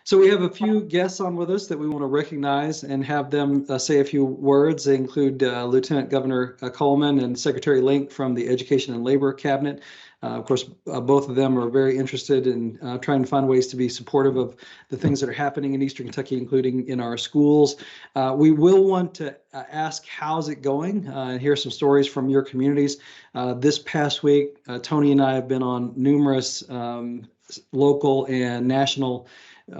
So we have a few guests on with us that we want to recognize and have them say a few words. They include Lieutenant Governor Coleman and Secretary Link from the Education and Labor Cabinet. Of course, both of them are very interested in trying to find ways to be supportive of the things that are happening in Eastern Kentucky, including in our schools. We will want to ask, how's it going? And hear some stories from your communities. This past week, Tony and I have been on numerous local and national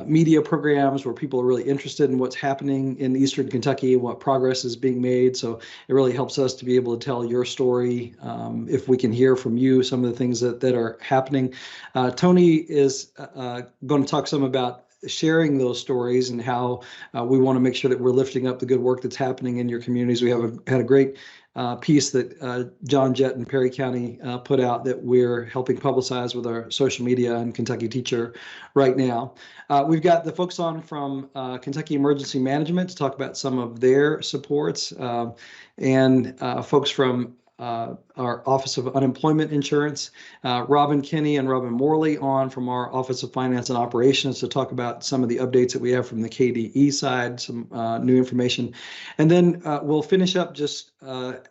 media programs where people are really interested in what's happening in Eastern Kentucky and what progress is being made. So it really helps us to be able to tell your story. If we can hear from you some of the things that are happening. Tony is going to talk some about sharing those stories and how we want to make sure that we're lifting up the good work that's happening in your communities. We have had a great piece that John Jett in Perry County put out that we're helping publicize with our social media and Kentucky Teacher right now. We've got the folks on from Kentucky Emergency Management to talk about some of their supports, and folks from our Office of Unemployment Insurance, Robin Kinney and Robin Morley on from our Office of Finance and Operations to talk about some of the updates that we have from the KDE side, some new information. And then we'll finish up just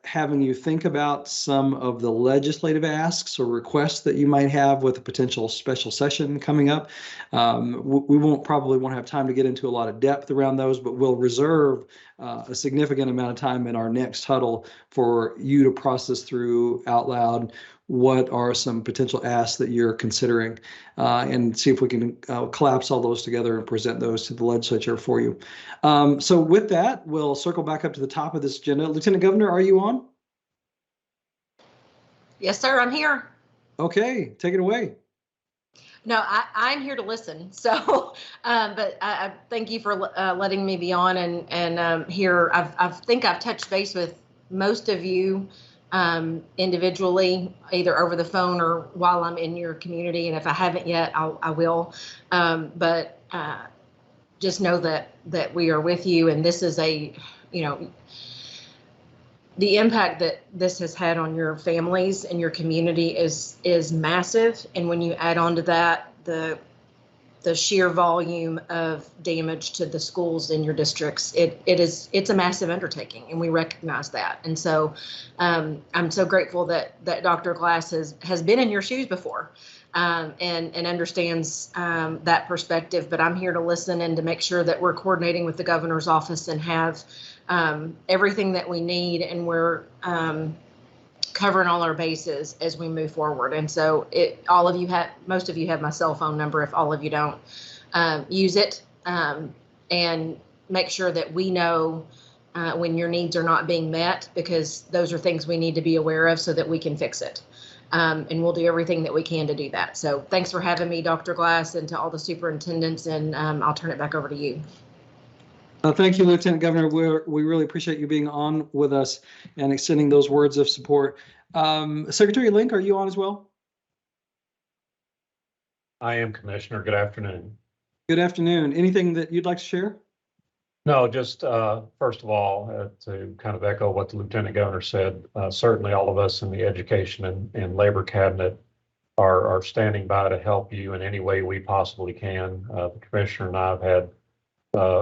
having you think about some of the legislative asks or requests that you might have with a potential special session coming up. We won't probably want to have time to get into a lot of depth around those, but we'll reserve a significant amount of time in our next huddle for you to process through out loud what are some potential asks that you're considering, and see if we can collapse all those together and present those to the legislature for you. So with that, we'll circle back up to the top of this agenda. Lieutenant Governor, are you on? Yes, sir, I'm here. Okay, take it away. No, I'm here to listen. So, but I thank you for letting me be on and here. I think I've touched base with most of you individually, either over the phone or while I'm in your community. And if I haven't yet, I will. But just know that we are with you. And this is the impact that this has had on your families and your community is massive. And when you add on to that, the sheer volume of damage to the schools in your districts, it's a massive undertaking, and we recognize that. And so I'm so grateful that Dr. Glass has been in your shoes before and understands that perspective. But I'm here to listen and to make sure that we're coordinating with the governor's office and have everything that we need, and we're covering all our bases as we move forward. And so most of you have my cell phone number. If all of you don't, use it and make sure that we know when your needs are not being met, because those are things we need to be aware of so that we can fix it. And we'll do everything that we can to do that. So thanks for having me, Dr. Glass, and to all the superintendents, and I'll turn it back over to you. Thank you, Lieutenant Governor. We really appreciate you being on with us and extending those words of support. Secretary Link, are you on as well? I am, Commissioner. Good afternoon. Good afternoon. Anything that you'd like to share? No, just first of all, to kind of echo what the Lieutenant Governor said, certainly all of us in the Education and Labor Cabinet are standing by to help you in any way we possibly can. The Commissioner and I have had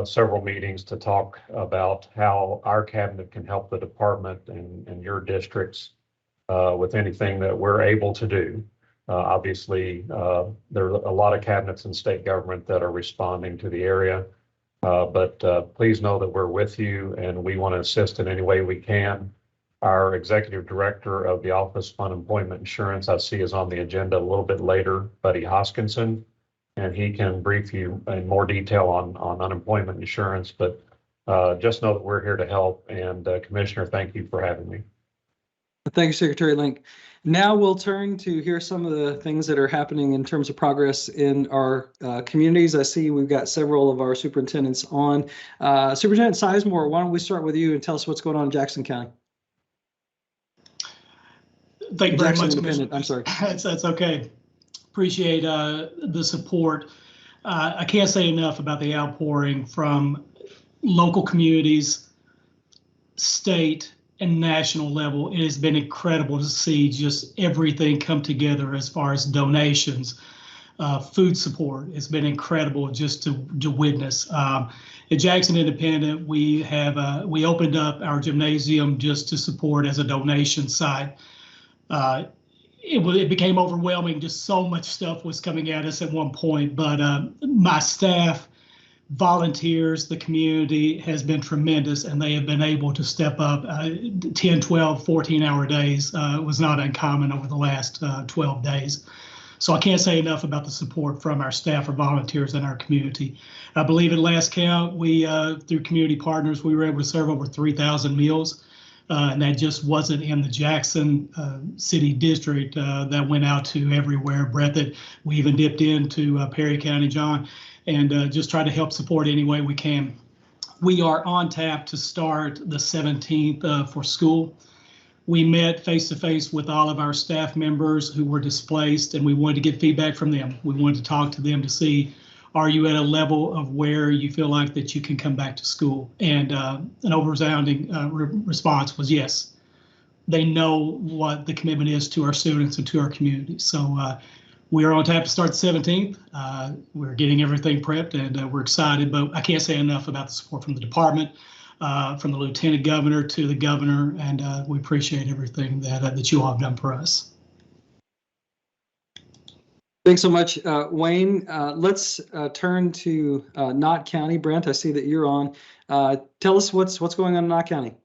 several meetings to talk about how our cabinet can help the department and your districts with anything that we're able to do. Obviously, there are a lot of cabinets in state government that are responding to the area, but please know that we're with you and we want to assist in any way we can. Our executive director of the Office of Unemployment Insurance, I see, is on the agenda a little bit later, Buddy Hoskinson, and he can brief you in more detail on unemployment insurance. But just know that we're here to help. And Commissioner, thank you for having me. Thank you, Secretary Link. Now we'll turn to hear some of the things that are happening in terms of progress in our communities. I see we've got several of our superintendents on. Superintendent Sizemore, why don't we start with you and tell us what's going on in Jackson County? Thank you very much, Commissioner. I'm sorry. That's okay. Appreciate the support. I can't say enough about the outpouring from local communities, state and national level. It has been incredible to see just everything come together as far as donations, food support. It's been incredible just to witness. At Jackson Independent, we opened up our gymnasium just to support as a donation site. It became overwhelming. Just so much stuff was coming at us at one point, but my staff, volunteers, the community has been tremendous, and they have been able to step up. 10, 12, 14-hour days was not uncommon over the last 12 days. So I can't say enough about the support from our staff or volunteers in our community. I believe at last count, we through community partners, we were able to serve over 3,000 meals. And that just wasn't in the Jackson City District. That went out to everywhere. Breathitt, we even dipped into Perry County, John, and just try to help support any way we can. We are on tap to start the 17th for school. We met face-to-face with all of our staff members who were displaced, and we wanted to get feedback from them. We wanted to talk to them to see, are you at a level of where you feel like that you can come back to school? And an overresounding response was yes. They know what the commitment is to our students and to our community. So we are on tap to start the 17th. We're getting everything prepped, and we're excited, but I can't say enough about the support from the department, from the lieutenant governor to the governor, and we appreciate everything that you all have done for us. Thanks so much, Wayne. Let's turn to Knott County. Brent, I see that you're on. Tell us what's going on in Knott County.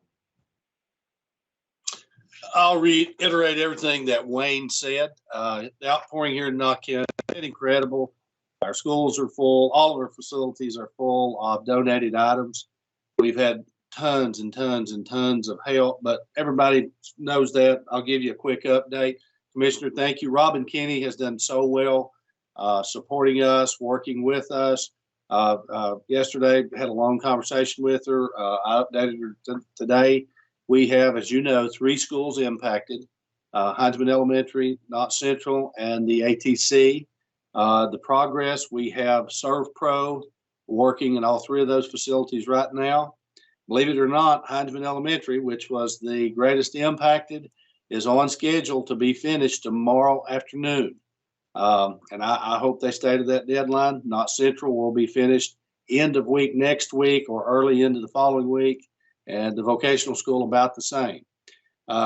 I'll reiterate everything that Wayne said. The outpouring here in Knott County has been incredible. Our schools are full. All of our facilities are full of donated items. We've had tons and tons and tons of help, but everybody knows that. I'll give you a quick update. Commissioner, thank you. Robin Kinney has done so well supporting us, working with us. Yesterday, had a long conversation with her. I updated her today. We have, as you know, 3 schools impacted, Heinzman Elementary, Knott Central, and the ATC. The progress, we have ServPro working in all 3 of those facilities right now. Believe it or not, Heinzman Elementary, which was the greatest impacted, is on schedule to be finished tomorrow afternoon. And I hope they stay to that deadline. Knott Central will be finished end of week next week or early into the following week, and the vocational school about the same.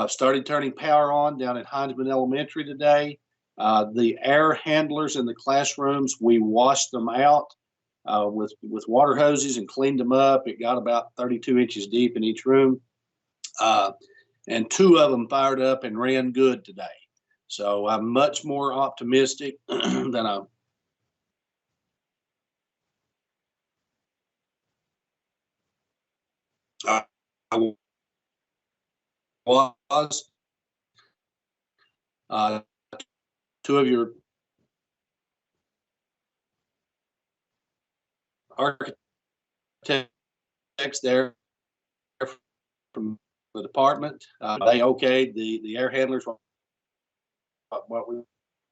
Started turning power on down at Heinzman Elementary today. The air handlers in the classrooms, we washed them out with water hoses and cleaned them up. It got about 32 inches deep in each room. And 2 of them fired up and ran good today. So I'm much more optimistic than I was. 2 of your architects there from the department, they okayed the air handlers, what we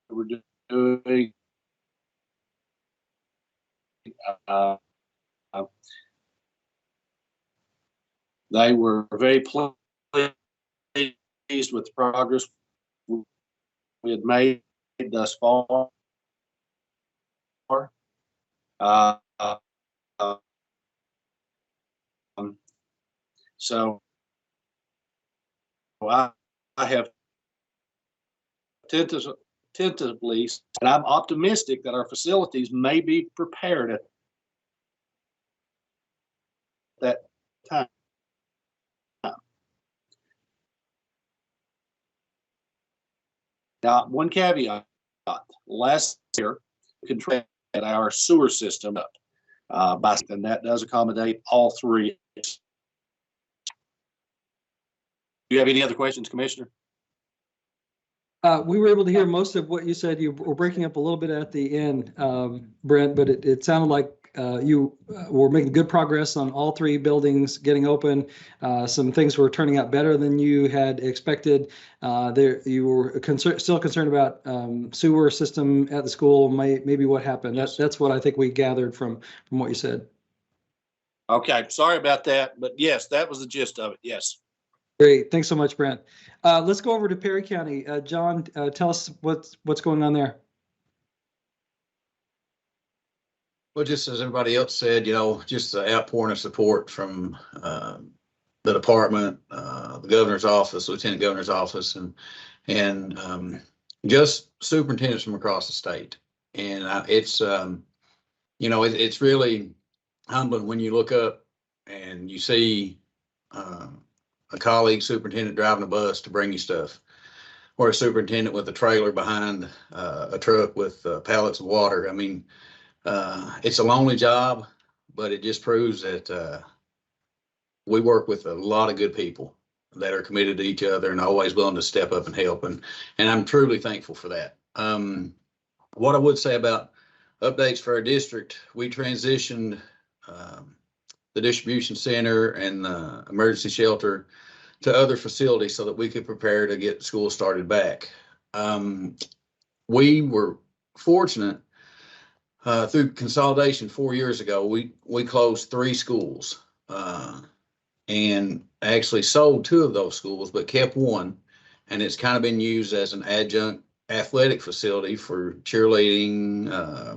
were doing. They were very pleased with the progress we had made thus far. So I have tentatively, and I'm optimistic that our facilities may be prepared at that time. Now, one caveat: last year, controlled our sewer system up, and that does accommodate all 3. Do you have any other questions, Commissioner? We were able to hear most of what you said. You were breaking up a little bit at the end, Brent, but it sounded like you were making good progress on all 3 buildings getting open. Some things were turning out better than you had expected. You were still concerned about sewer system at the school, maybe what happened. Yes. That's what I think we gathered from what you said. Okay, sorry about that, but yes, that was the gist of it. Yes. Great, thanks so much, Brent. Let's go over to Perry County. John, tell us what's going on there. Well, just as everybody else said, just the outpouring of support from the department, the governor's office, lieutenant governor's office, and just superintendents from across the state. And it's really humbling when you look up and you see a colleague superintendent driving a bus to bring you stuff, or a superintendent with a trailer behind a truck with pallets of water. I mean, it's a lonely job, but it just proves that we work with a lot of good people that are committed to each other and always willing to step up and help. And I'm truly thankful for that. What I would say about updates for our district, we transitioned the distribution center and the emergency shelter to other facilities so that we could prepare to get school started back. We were fortunate through consolidation 4 years ago. We closed 3 schools and actually sold 2 of those schools, but kept 1. And it's kind of been used as an adjunct athletic facility for cheerleading,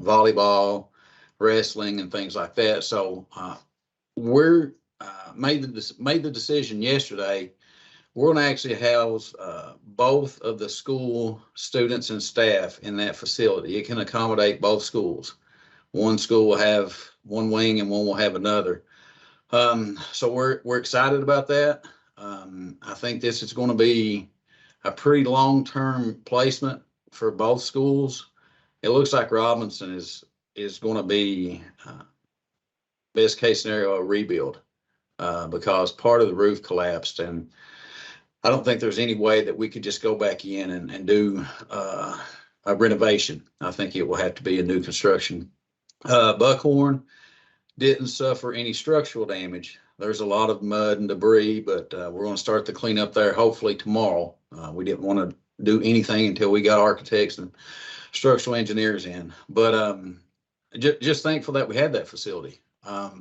volleyball, wrestling, and things like that. So we're made the decision yesterday. We're going to actually house both of the school students and staff in that facility. It can accommodate both schools. One school will have one wing and one will have another. So we're excited about that. I think this is going to be a pretty long-term placement for both schools. It looks like Robinson is going to be best case scenario a rebuild because part of the roof collapsed, and I don't think there's any way that we could just go back in and do a renovation. I think it will have to be a new construction. Buckhorn didn't suffer any structural damage. There's a lot of mud and debris, but we're going to start the cleanup there hopefully tomorrow. We didn't want to do anything until we got architects and structural engineers in. But just thankful that we had that facility.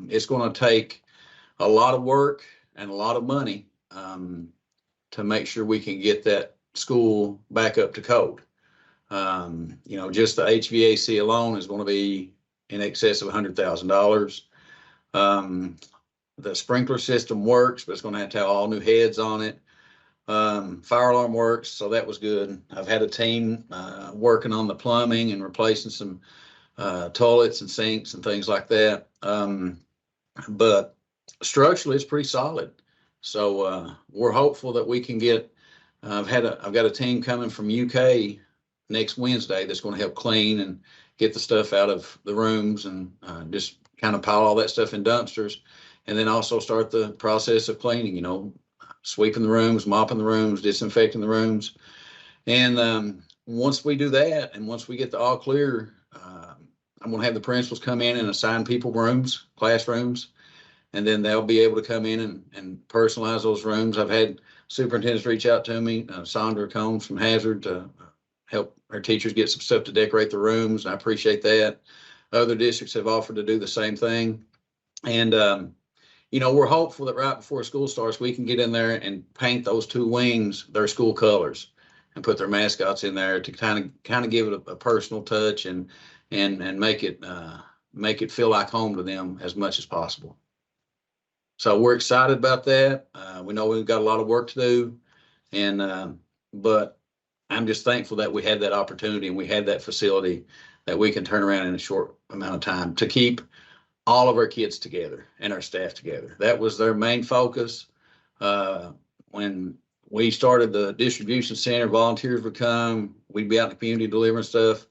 It's going to take a lot of work and a lot of money to make sure we can get that school back up to code. Just the HVAC alone is going to be in excess of $100,000. The sprinkler system works, but it's going to have all new heads on it. Fire alarm works, so that was good. I've had a team working on the plumbing and replacing some toilets and sinks and things like that. But structurally, it's pretty solid. So we're hopeful that we can get. I've got a team coming from UK next Wednesday that's going to help clean and get the stuff out of the rooms and just kind of pile all that stuff in dumpsters, and then also start the process of cleaning. Sweeping the rooms, mopping the rooms, disinfecting the rooms, and once we do that, and once we get the all clear, I'm going to have the principals come in and assign people rooms, classrooms. And then they'll be able to come in and personalize those rooms. I've had superintendents reach out to me, Sandra Combs from Hazard, to help our teachers get some stuff to decorate the rooms. I appreciate that. Other districts have offered to do the same thing. And, we're hopeful that right before school starts, we can get in there and paint those 2 wings their school colors and put their mascots in there to kind of give it a personal touch and make it feel like home to them as much as possible. So we're excited about that. We know we've got a lot of work to do, but I'm just thankful that we had that opportunity and we had that facility that we can turn around in a short amount of time to keep all of our kids together and our staff together. That was their main focus. When we started the distribution center, volunteers would come, we'd be out in the community delivering stuff.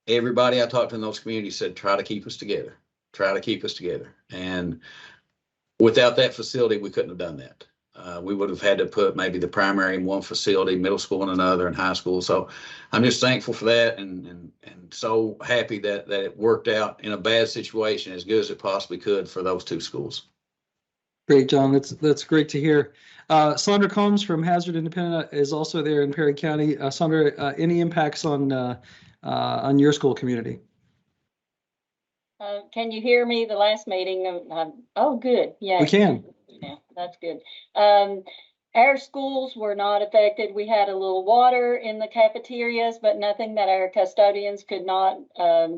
Everybody I talked to in those communities said, try to keep us together, try to keep us together. And without that facility, we couldn't have done that. We would have had to put maybe the primary in one facility, middle school in another, and high school. So I'm just thankful for that and so happy that it worked out in a bad situation as good as it possibly could for those 2 schools. Great, John. That's great to hear. Sandra Combs from Hazard Independent is also there in Perry County. Sandra, any impacts on your school community? Can you hear me? The last meeting. Oh, good. Yeah. We can. Yeah, that's good. Our schools were not affected. We had a little water in the cafeterias, but nothing that our custodians could not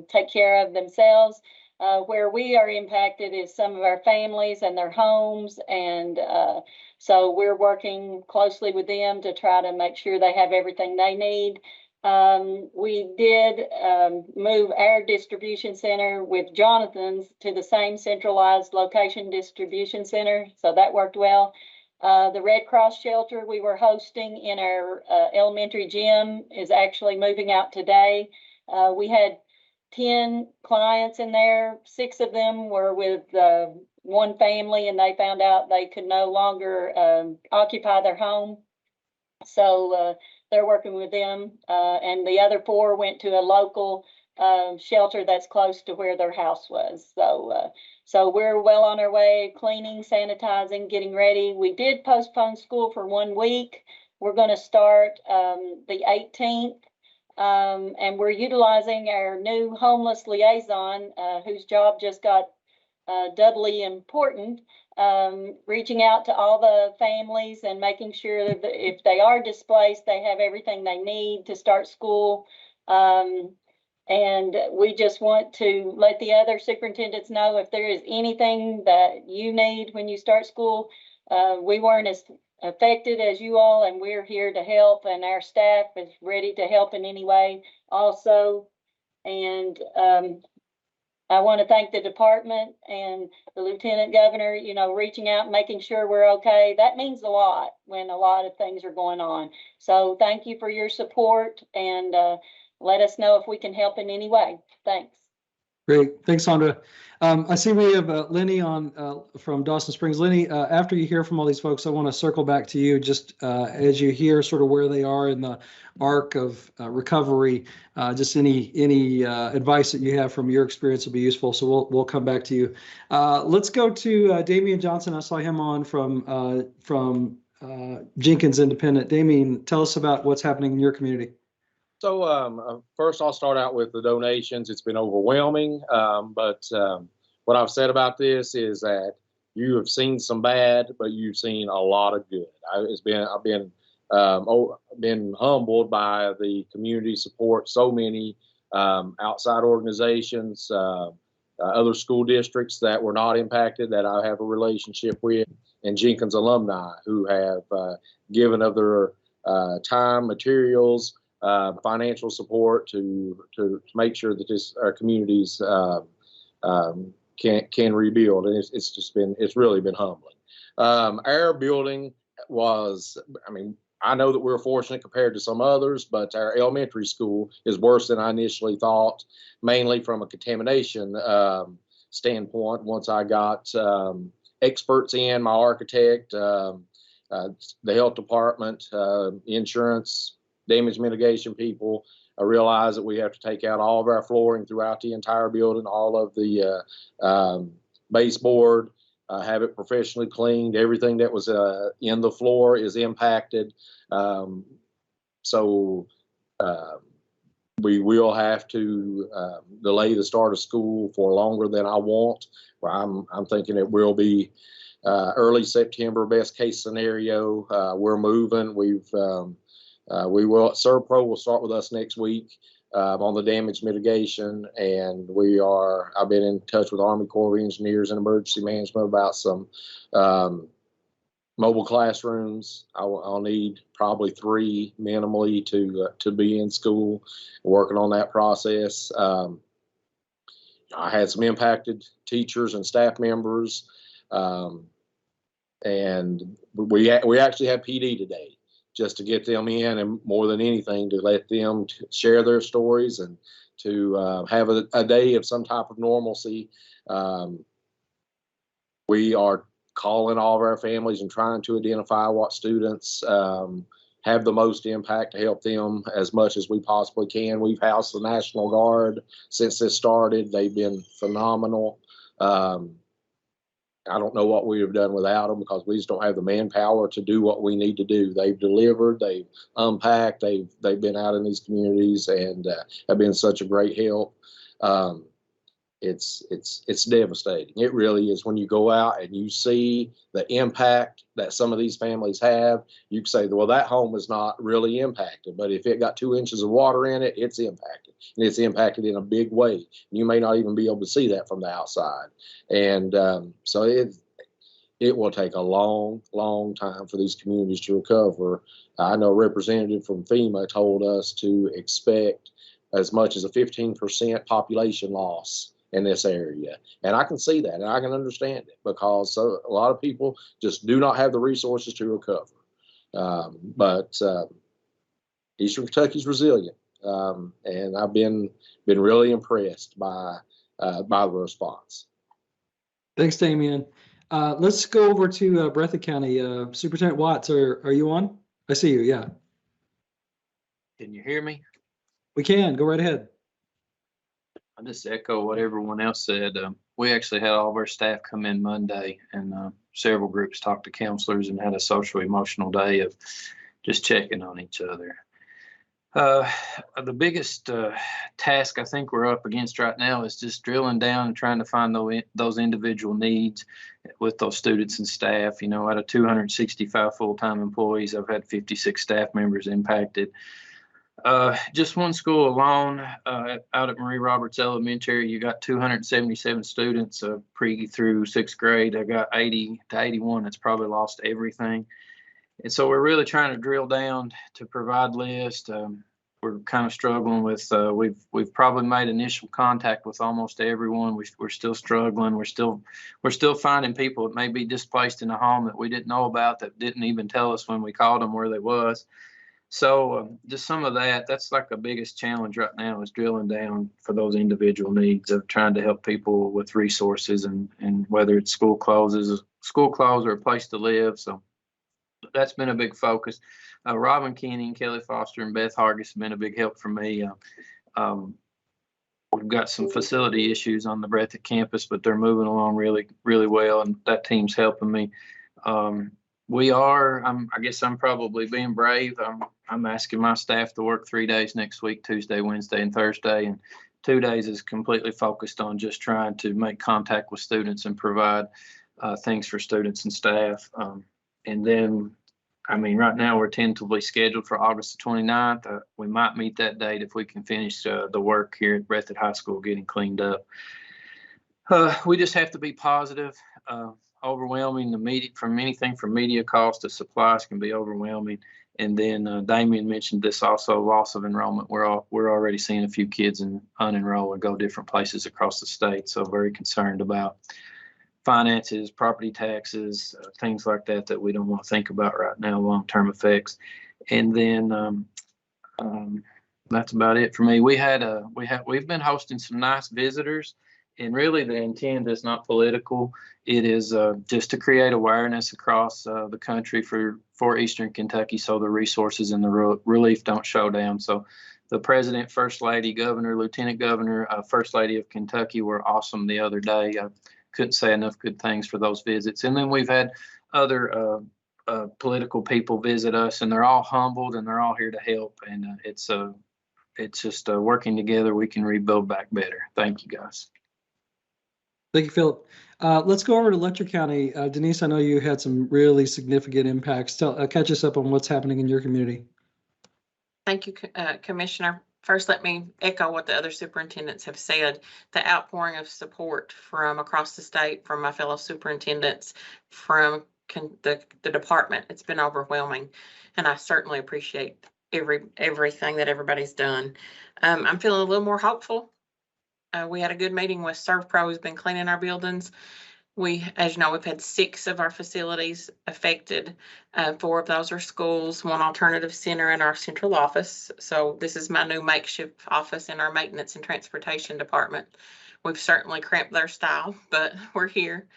take care of themselves. Where we are impacted is some of our families and their homes, and so we're working closely with them to try to make sure they have everything they need. We did move our distribution center with Jonathan's to the same centralized location distribution center, so that worked well. The Red Cross shelter we were hosting in our elementary gym is actually moving out today. We had 10 clients in there. 6 of them were with one family, and they found out they could no longer occupy their home. So they're working with them. And the other 4 went to a local shelter that's close to where their house was. So we're well on our way, cleaning, sanitizing, getting ready. We did postpone school for 1 week. We're going to start the 18th. And we're utilizing our new homeless liaison, whose job just got doubly important, reaching out to all the families and making sure that if they are displaced, they have everything they need to start school. And we just want to let the other superintendents know if there is anything that you need when you start school. We weren't as affected as you all, and we're here to help, and our staff is ready to help in any way also. And I want to thank the department and the lieutenant governor, you know, reaching out and making sure we're okay. That means a lot when a lot of things are going on. So thank you for your support, and let us know if we can help in any way. Thanks. Great. Thanks, Sandra. I see we have Lenny on from Dawson Springs. Lenny, after you hear from all these folks, I want to circle back to you just as you hear sort of where they are in the arc of recovery. Just any advice that you have from your experience will be useful. So we'll come back to you. Let's go to Damian Johnson. I saw him on from Jenkins Independent. Damian, tell us about what's happening in your community. So first I'll start out with the donations. It's been overwhelming, but what I've said about this is that you have seen some bad, but you've seen a lot of good. I've been humbled by the community support. So many outside organizations, other school districts that were not impacted that I have a relationship with, and Jenkins alumni who have given of their time, materials, financial support to make sure that this our communities can rebuild, and it's really been humbling. Our building was, I mean, I know that we're fortunate compared to some others, but our elementary school is worse than I initially thought, mainly from a contamination standpoint. Once I got experts in, my architect, the health department, insurance, damage mitigation people, I realized that we have to take out all of our flooring throughout the entire building, all of the baseboard, have it professionally cleaned. Everything that was in the floor is impacted. So we will have to delay the start of school for longer than I want. I'm thinking it will be early September, best case scenario. We're moving. Servpro will start with us next week on the damage mitigation, and I've been in touch with Army Corps of Engineers and Emergency Management about some mobile classrooms. I'll need probably 3 minimally to be in school, working on that process. I had some impacted teachers and staff members, and we actually had PD today, just to get them in, and more than anything, to let them share their stories and to have a day of some type of normalcy. We are calling all of our families and trying to identify what students have the most impact to help them as much as we possibly can. We've housed the National Guard since this started. They've been phenomenal. I don't know what we have done without them, because we just don't have the manpower to do what we need to do. They've delivered, they've unpacked, they've been out in these communities and have been such a great help. it's devastating. It really is. When you go out and you see the impact that some of these families have, you can say, well, that home is not really impacted, but if it got 2 inches of water in it, it's impacted, and it's impacted in a big way. You may not even be able to see that from the outside. And so it will take a long, long time for these communities to recover. I know a representative from FEMA told us to expect as much as a 15% population loss in this area. And I can see that, and I can understand it, because a lot of people just do not have the resources to recover. But Eastern Kentucky's resilient, and I've been really impressed by the response. Thanks, Damian. Let's go over to Breathitt County. Superintendent Watts, are you on? I see you, yeah. Can you hear me? We can, go right ahead. I'll just echo what everyone else said. We actually had all of our staff come in Monday, and several groups talked to counselors and had a social emotional day of just checking on each other. The biggest task I think we're up against right now is just drilling down and trying to find those individual needs with those students and staff. You know, out of 265 full-time employees, I've had 56 staff members impacted. Just one school alone, out at Marie Roberts Elementary, you got 277 students, pre through 6th grade. I got 80 to 81 that's probably lost everything. And so we're really trying to drill down to provide lists. We're kind of struggling with, we've probably made initial contact with almost everyone. We're still struggling. We're still finding people that may be displaced in a home that we didn't know about, that didn't even tell us when we called them where they was. So just some of that's like the biggest challenge right now, is drilling down for those individual needs of trying to help people with resources, and whether it's school close or a place to live. So that's been a big focus. Robin Kenny, Kelly Foster, and Beth Hargis have been a big help for me. We've got some facility issues on the Breathitt campus, but they're moving along really, really well, and that team's helping me. I guess I'm probably being brave. I'm asking my staff to work 3 days next week, Tuesday, Wednesday, and Thursday. And 2 days is completely focused on just trying to make contact with students and provide things for students and staff. And then, I mean, right now we're tentatively scheduled for August the 29th. We might meet that date if we can finish the work here at Breathitt High School getting cleaned up. We just have to be positive. Overwhelming, anything from media costs to supplies can be overwhelming. And then Damian mentioned this also, loss of enrollment. We're already seeing a few kids unenroll and go different places across the state. So very concerned about finances, property taxes, things like that we don't want to think about right now, long-term effects. And then that's about it for me. We've been hosting some nice visitors. And really, the intent is not political. It is just to create awareness across the country for Eastern Kentucky, so the resources and the relief don't show down. So the president, first lady, governor, lieutenant governor, first lady of Kentucky were awesome the other day. I couldn't say enough good things for those visits. And then we've had other political people visit us, and they're all humbled and they're all here to help. And it's just working together, we can rebuild back better. Thank you, guys. Thank you, Philip. Let's go over to Letcher County. Denise, I know you had some really significant impacts. Catch us up on what's happening in your community. Thank you, Commissioner. First, let me echo what the other superintendents have said. The outpouring of support from across the state, from my fellow superintendents, from the department, it's been overwhelming, and I certainly appreciate everything that everybody's done. I'm feeling a little more hopeful. We had a good meeting with ServPro, who's been cleaning our buildings. As you know, we've had 6 of our facilities affected. 4 of those are schools, 1 alternative center, and our central office. So this is my new makeshift office in our maintenance and transportation department. We've certainly cramped their style, but we're here.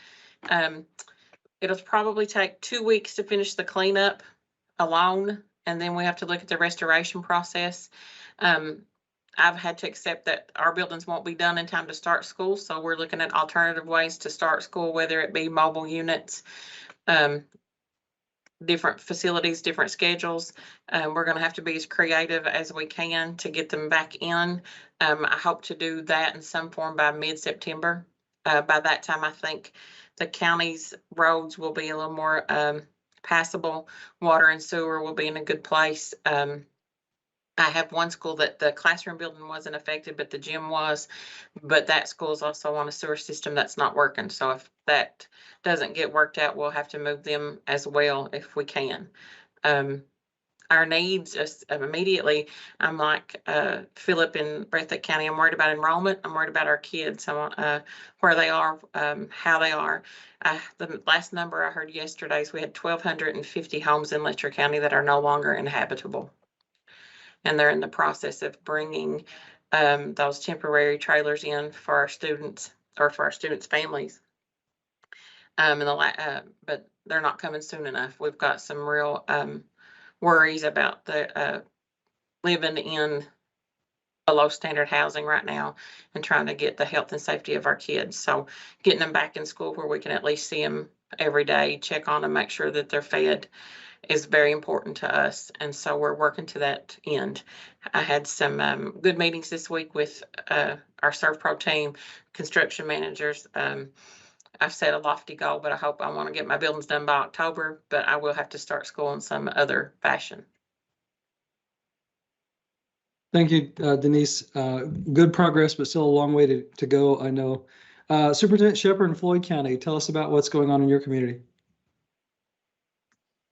It'll probably take 2 weeks to finish the cleanup alone, and then we have to look at the restoration process. I've had to accept that our buildings won't be done in time to start school, so we're looking at alternative ways to start school, whether it be mobile units. different facilities, different schedules. We're going to have to be as creative as we can to get them back in. I hope to do that in some form by mid-September. By that time, I think the county's roads will be a little more passable. Water and sewer will be in a good place. I have one school that the classroom building wasn't affected, but the gym was. But that school is also on a sewer system that's not working. So if that doesn't get worked out, we'll have to move them as well if we can. Our needs immediately, I'm like Philip in Breathitt County. I'm worried about enrollment. I'm worried about our kids. I want where they are, how they are. The last number I heard yesterday is we had 1,250 homes in Letcher County that are no longer inhabitable. And they're in the process of bringing those temporary trailers in for our students or for our students' families. But they're not coming soon enough. We've got some real worries about the living in below standard housing right now and trying to get the health and safety of our kids. So getting them back in school where we can at least see them every day, check on them, make sure that they're fed, is very important to us. And so we're working to that end. I had some good meetings this week with our ServPro team, construction managers. I've set a lofty goal, but I want to get my buildings done by October, but I will have to start school in some other fashion. Thank you, Denise. Good progress, but still a long way to go, I know. Superintendent Shepherd in Floyd County, tell us about what's going on in your community.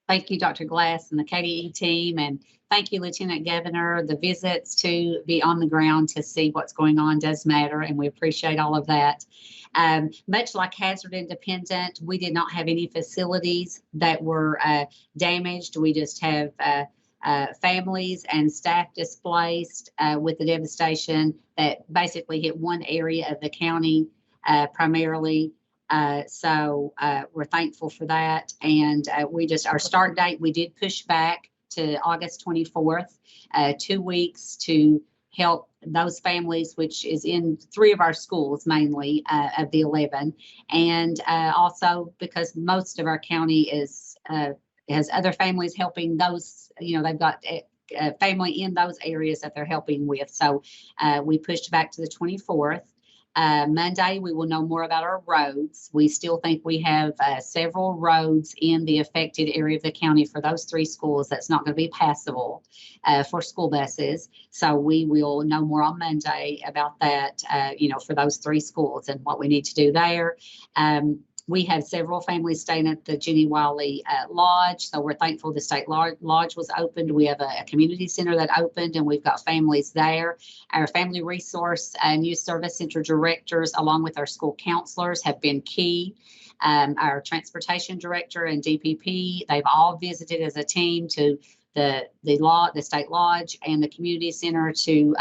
Thank you, Dr. Glass and the KDE team, and thank you, Lieutenant Governor. The visits to be on the ground to see what's going on does matter, and we appreciate all of that. Much like Hazard Independent, we did not have any facilities that were damaged. We just have families and staff displaced with the devastation that basically hit one area of the county primarily. So we're thankful for that. And our start date, we did push back to August 24th, 2 weeks to help those families, which is in 3 of our schools, mainly of the 11. And also because most of our county has other families helping those, they've got a family in those areas that they're helping with. So we pushed back to the 24th. Monday, we will know more about our roads. We still think we have several roads in the affected area of the county for those 3 schools that's not going to be passable for school buses. So we will know more on Monday about that, for those 3 schools and what we need to do there. We have several families staying at the Jenny Wiley Lodge, so we're thankful the state lodge was opened. We have a community center that opened, and we've got families there. Our family resource and youth service center directors, along with our school counselors, have been key. Our transportation director and DPP, they've all visited as a team to the state lodge and the community center to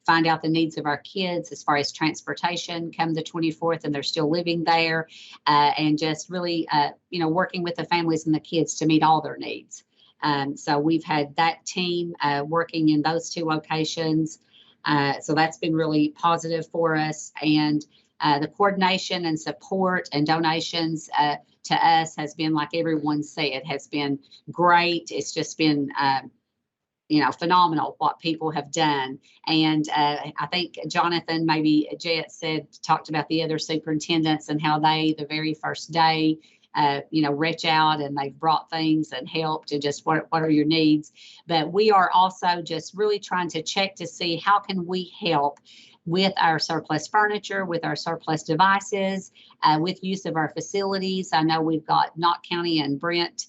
find out the needs of our kids as far as transportation come the 24th, and they're still living there, and just really, working with the families and the kids to meet all their needs. So we've had that team working in those 2 locations. So that's been really positive for us. And the coordination and support and donations to us has been, like everyone said, has been great. It's just been phenomenal what people have done. And I think Jonathan, maybe Jet talked about the other superintendents and how they, the very first day, reach out and they've brought things and helped and just what are your needs. But we are also just really trying to check to see how can we help with our surplus furniture, with our surplus devices, with use of our facilities. I know we've got Knott County and Brent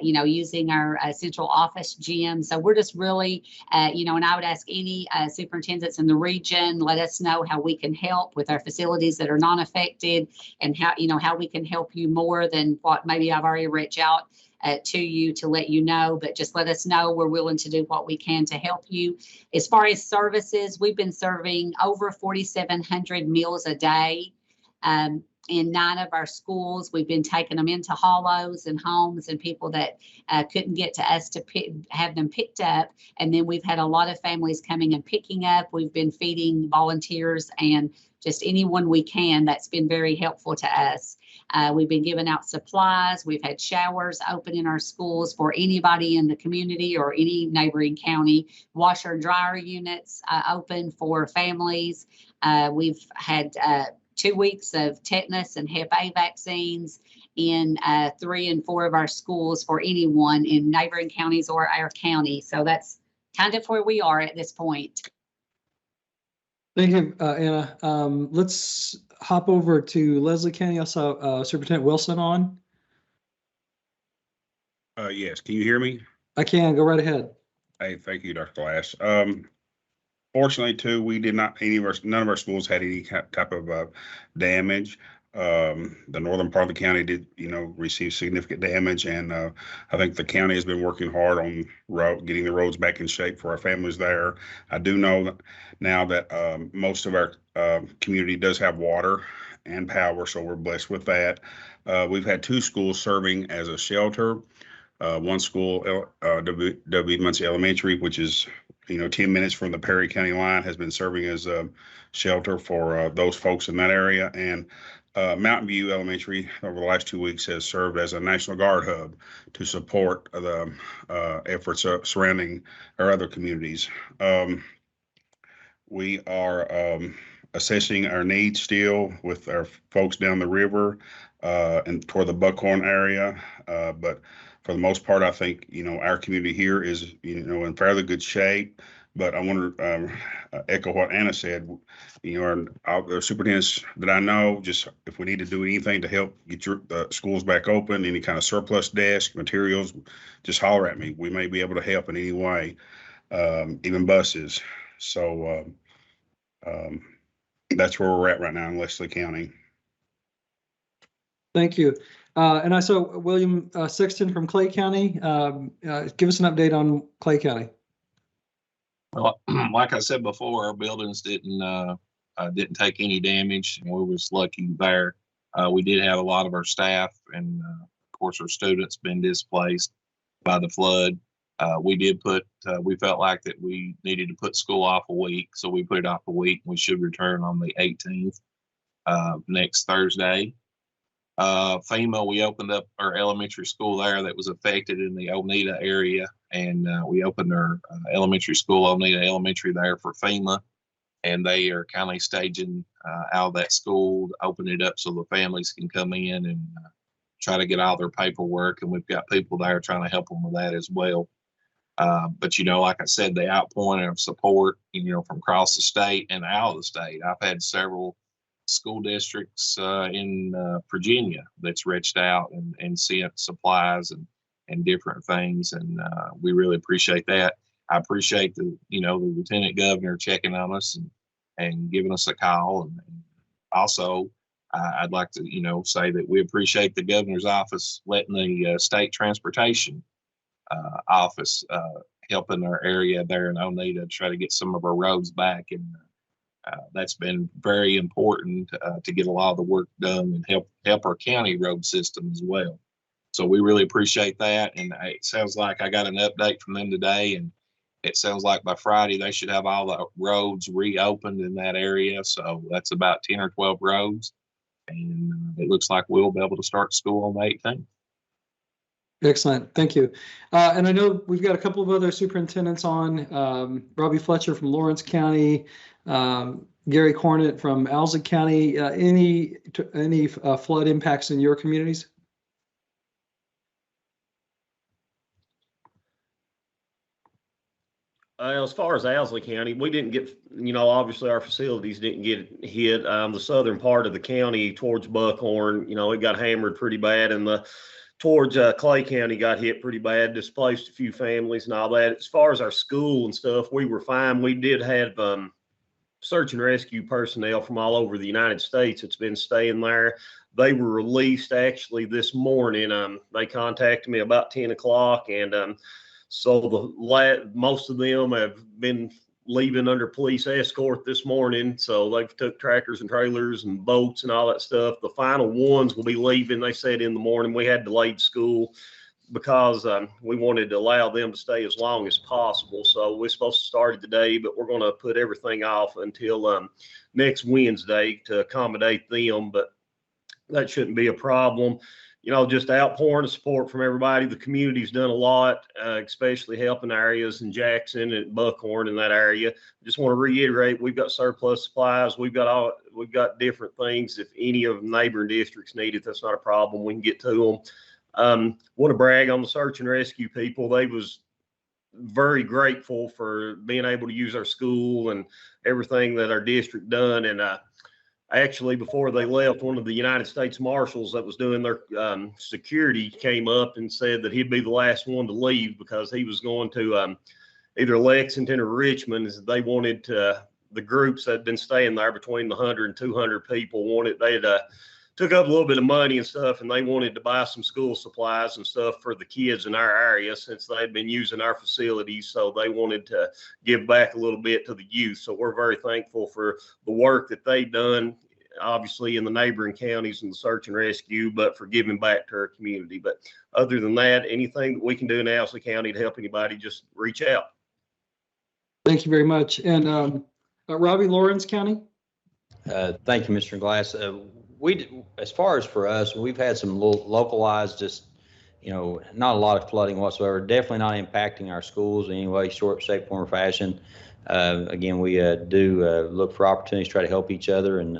using our central office gym. So we're just really, and I would ask any superintendents in the region, let us know how we can help with our facilities that are non-affected, and how we can help you more than what maybe I've already reached out to you to let you know, but just let us know. We're willing to do what we can to help you. As far as services, we've been serving over 4,700 meals a day. In 9 of our schools, we've been taking them into hollows and homes and people that couldn't get to us to have them picked up. And then we've had a lot of families coming and picking up. We've been feeding volunteers and just anyone we can. That's been very helpful to us. We've been giving out supplies. We've had showers open in our schools for anybody in the community or any neighboring county. Washer and dryer units open for families. We've had 2 weeks of tetanus and Hep A vaccines in 3 and 4 of our schools for anyone in neighboring counties or our county. So that's kind of where we are at this point. Thank you, Anna. Let's hop over to Leslie County. I saw Superintendent Wilson on. Yes, can you hear me? I can. Go right ahead. Hey, thank you, Dr. Glass. Fortunately, too, we did not, none of our schools had any type of damage. The northern part of the county did, receive significant damage, and I think the county has been working hard on getting the roads back in shape for our families there. I do know that now that most of our community does have water and power, so we're blessed with that. We've had 2 schools serving as a shelter. One school, W. Muncie Elementary, which is 10 minutes from the Perry County line, has been serving as a shelter for those folks in that area. And Mountain View Elementary over the last 2 weeks has served as a National Guard hub to support the efforts surrounding our other communities. We are assessing our needs still with our folks down the river and toward the Buckhorn area. But for the most part, I think, our community here is, in fairly good shape. But I want to echo what Anna said. Our superintendents that I know, just if we need to do anything to help get your schools back open, any kind of surplus desk materials, just holler at me. We may be able to help in any way, even buses. So that's where we're at right now in Leslie County. Thank you. And I saw William Sexton from Clay County. Give us an update on Clay County. Well, like I said before, our buildings didn't take any damage, and we was lucky there. We did have a lot of our staff and, of course, our students been displaced by the flood. We felt like that we needed to put school off a week, so we put it off a week. We should return on the 18th, next Thursday. FEMA, we opened up our elementary school there that was affected in the Oneida area, and we opened our elementary school, Oneida Elementary, there for FEMA, and they are kind of staging out of that school to open it up so the families can come in and try to get all their paperwork, and we've got people there trying to help them with that as well. But like I said, the outpouring of support, from across the state and out of the state. I've had several school districts in Virginia that's reached out and sent supplies and different things, and we really appreciate that. I appreciate the lieutenant governor checking on us and giving us a call, and also I'd like to say that we appreciate the governor's office letting the state transportation office helping our area there in Oneida to try to get some of our roads back, and that's been very important to get a lot of the work done and help our county road system as well. So we really appreciate that. And it sounds like I got an update from them today, and it sounds like by Friday they should have all the roads reopened in that area. So that's about 10 or 12 roads. And it looks like we'll be able to start school on the 18th. Excellent. Thank you. And I know we've got a couple of other superintendents on, Robbie Fletcher from Lawrence County, Gary Cornett from Alza County. Any flood impacts in your communities? As far as Owsley County, we didn't get, obviously our facilities didn't get hit. The southern part of the county towards Buckhorn, it got hammered pretty bad, and towards Clay County got hit pretty bad, displaced a few families and all that. As far as our school and stuff, we were fine. We did have search and rescue personnel from all over the United States that's been staying there. They were released actually this morning. They contacted me about 10 o'clock, and so most of them have been leaving under police escort this morning. So they've took tractors and trailers and boats and all that stuff. The final ones will be leaving, they said, in the morning. We had delayed school because we wanted to allow them to stay as long as possible. So we're supposed to start it today, but we're going to put everything off until next Wednesday to accommodate them. But that shouldn't be a problem. You know, just outpouring of support from everybody. The community's done a lot, especially helping areas in Jackson and Buckhorn in that area. Just want to reiterate, we've got surplus supplies. We've got different things. If any of the neighboring districts need it, that's not a problem. We can get to them. Want to brag on the search and rescue people. They was very grateful for being able to use our school and everything that our district done. And actually, before they left, one of the United States Marshals that was doing their security came up and said that he'd be the last one to leave because he was going to either Lexington or Richmond. As they wanted to, the groups that had been staying there between the 100 and 200 people they took up a little bit of money and stuff, and they wanted to buy some school supplies and stuff for the kids in our area since they'd been using our facilities. So they wanted to give back a little bit to the youth. So we're very thankful for the work that they've done, obviously in the neighboring counties and the search and rescue, but for giving back to our community. But other than that, anything that we can do in Owsley County to help anybody, just reach out. Thank you very much. And Robbie, Lawrence County? Thank you, Mr. Glass. As far as for us, we've had some localized, just, not a lot of flooding whatsoever, definitely not impacting our schools in any way, shape, form, or fashion. Again, we do look for opportunities to try to help each other. And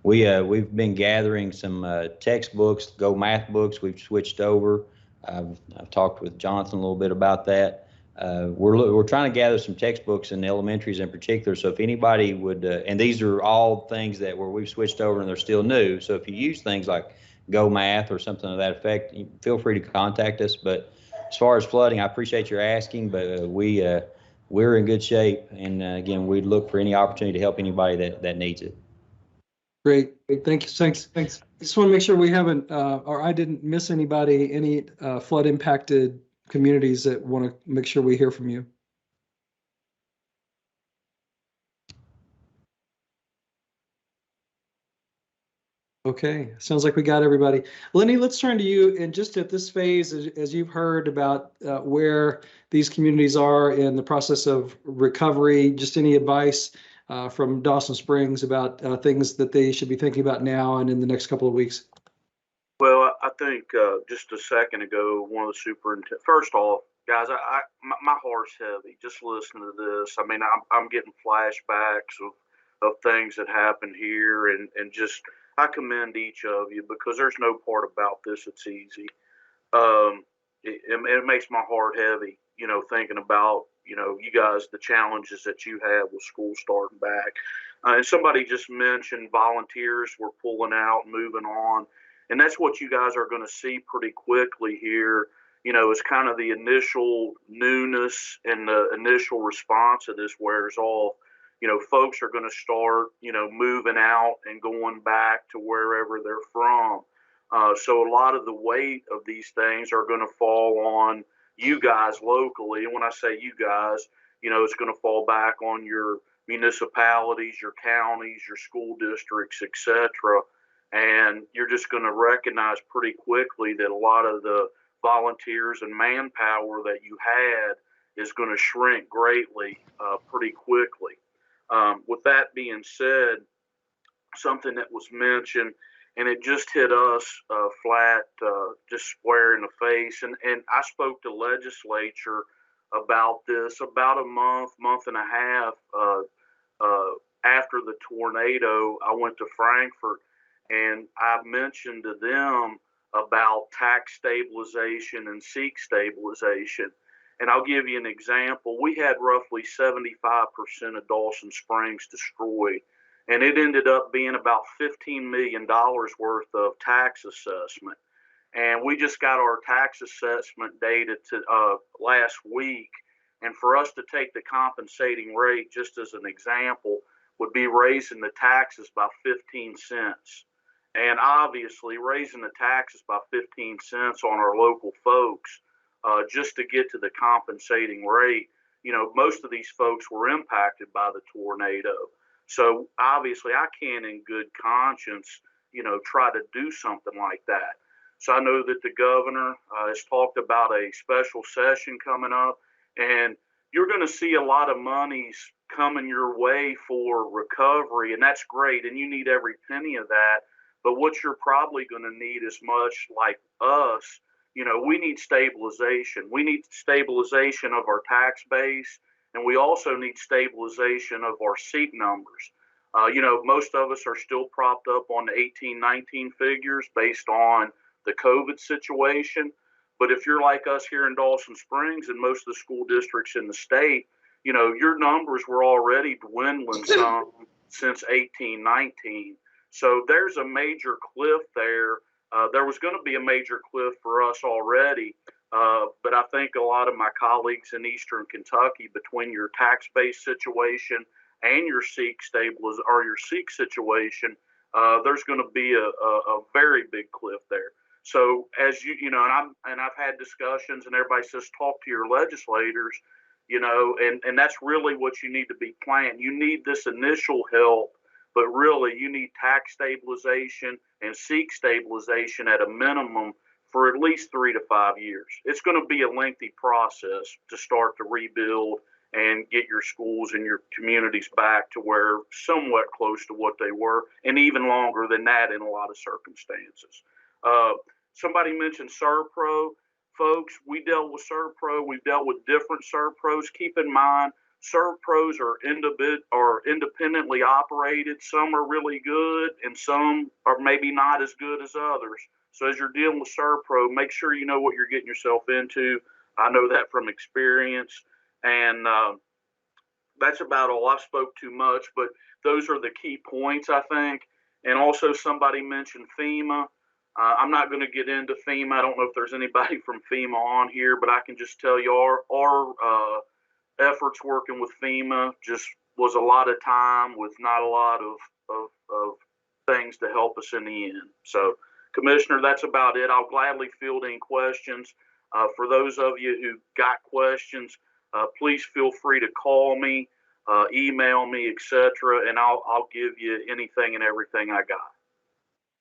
we've been gathering some textbooks, Go Math books. We've switched over. I've talked with Jonathan a little bit about that. We're trying to gather some textbooks in elementaries in particular. So if anybody would, and these are all things where we've switched over and they're still new. So if you use things like Go Math or something to that effect, feel free to contact us. But as far as flooding, I appreciate your asking, but we're in good shape. And again, we'd look for any opportunity to help anybody that needs it. Great. Thank you. Thanks. Just want to make sure we haven't, or I didn't miss anybody, any flood impacted communities that want to make sure we hear from you. Okay, sounds like we got everybody. Lenny, let's turn to you. And just at this phase, as you've heard about where these communities are in the process of recovery, just any advice from Dawson Springs about things that they should be thinking about now and in the next couple of weeks? Well, I think just a second ago, one of the superintendents, first off, guys, my heart's heavy just listening to this. I mean, I'm getting flashbacks of things that happened here, and just I commend each of you because there's no part about this that's easy. It makes my heart heavy, thinking about, you guys, the challenges that you have with school starting back. And somebody just mentioned volunteers were pulling out, moving on. And that's what you guys are going to see pretty quickly here, is kind of the initial newness and the initial response of this wears off. Folks are going to start, moving out and going back to wherever they're from. So a lot of the weight of these things are going to fall on you guys locally. And when I say you guys, it's going to fall back on your municipalities, your counties, your school districts, etc. And you're just going to recognize pretty quickly that a lot of the volunteers and manpower that you had is going to shrink greatly pretty quickly. With that being said, something that was mentioned, and it just hit us flat, just square in the face. And I spoke to legislature about this about a month and a half after the tornado. I went to Frankfurt, and I mentioned to them about tax stabilization and seek stabilization. And I'll give you an example. We had roughly 75% of Dawson Springs destroyed, and it ended up being about $15 million worth of tax assessment. And we just got our tax assessment dated to last week. And for us to take the compensating rate, just as an example, would be raising the taxes by 15 cents. And obviously raising the taxes by 15 cents on our local folks, just to get to the compensating rate, most of these folks were impacted by the tornado. So obviously I can't in good conscience, try to do something like that. So I know that the governor has talked about a special session coming up, and you're going to see a lot of monies coming your way for recovery, and that's great, and you need every penny of that. But what you're probably going to need is much like us. We need stabilization. We need stabilization of our tax base, and we also need stabilization of our seat numbers. Most of us are still propped up on the 18-19 figures based on the COVID situation. But if you're like us here in Dawson Springs and most of the school districts in the state, your numbers were already dwindling some since 18-19. So there's a major cliff there. There was going to be a major cliff for us already, but I think a lot of my colleagues in Eastern Kentucky, between your tax-based situation and your Sikh situation, there's going to be a very big cliff there. So as and I've had discussions, and everybody says talk to your legislators, and that's really what you need to be planning. You need this initial help, but really you need tax stabilization and Sikh stabilization at a minimum for at least 3 to 5 years. It's going to be a lengthy process to start to rebuild and get your schools and your communities back to where somewhat close to what they were, and even longer than that in a lot of circumstances. Somebody mentioned SERPRO. Folks, we dealt with SERPRO. We've dealt with different SERPROs. Keep in mind, SERPROs are independently operated. Some are really good, and some are maybe not as good as others. So as you're dealing with SERPRO, make sure you know what you're getting yourself into. I know that from experience. And that's about all. I spoke too much, but those are the key points, I think. And also somebody mentioned FEMA. I'm not going to get into FEMA. I don't know if there's anybody from FEMA on here, but I can just tell you our efforts working with FEMA just was a lot of time with not a lot of things to help us in the end. So, Commissioner, that's about it. I'll gladly field any questions. For those of you who got questions, please feel free to call me, email me, etc., and I'll give you anything and everything I got.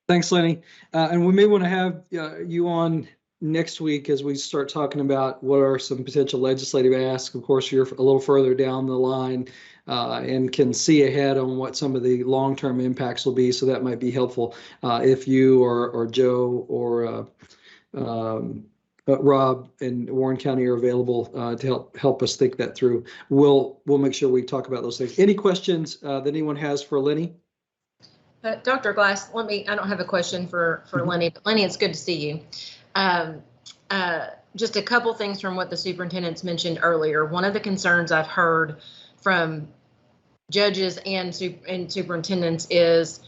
Thanks, Lenny. And we may want to have you on next week as we start talking about what are some potential legislative asks. Of course, you're a little further down the line and can see ahead on what some of the long-term impacts will be. So that might be helpful if you or Joe or Rob in Warren County are available to help us think that through. We'll make sure we talk about those things. Any questions that anyone has for Lenny? Dr. Glass, I don't have a question for Lenny, but Lenny, it's good to see you. Just a couple things from what the superintendents mentioned earlier. One of the concerns I've heard from judges and superintendents is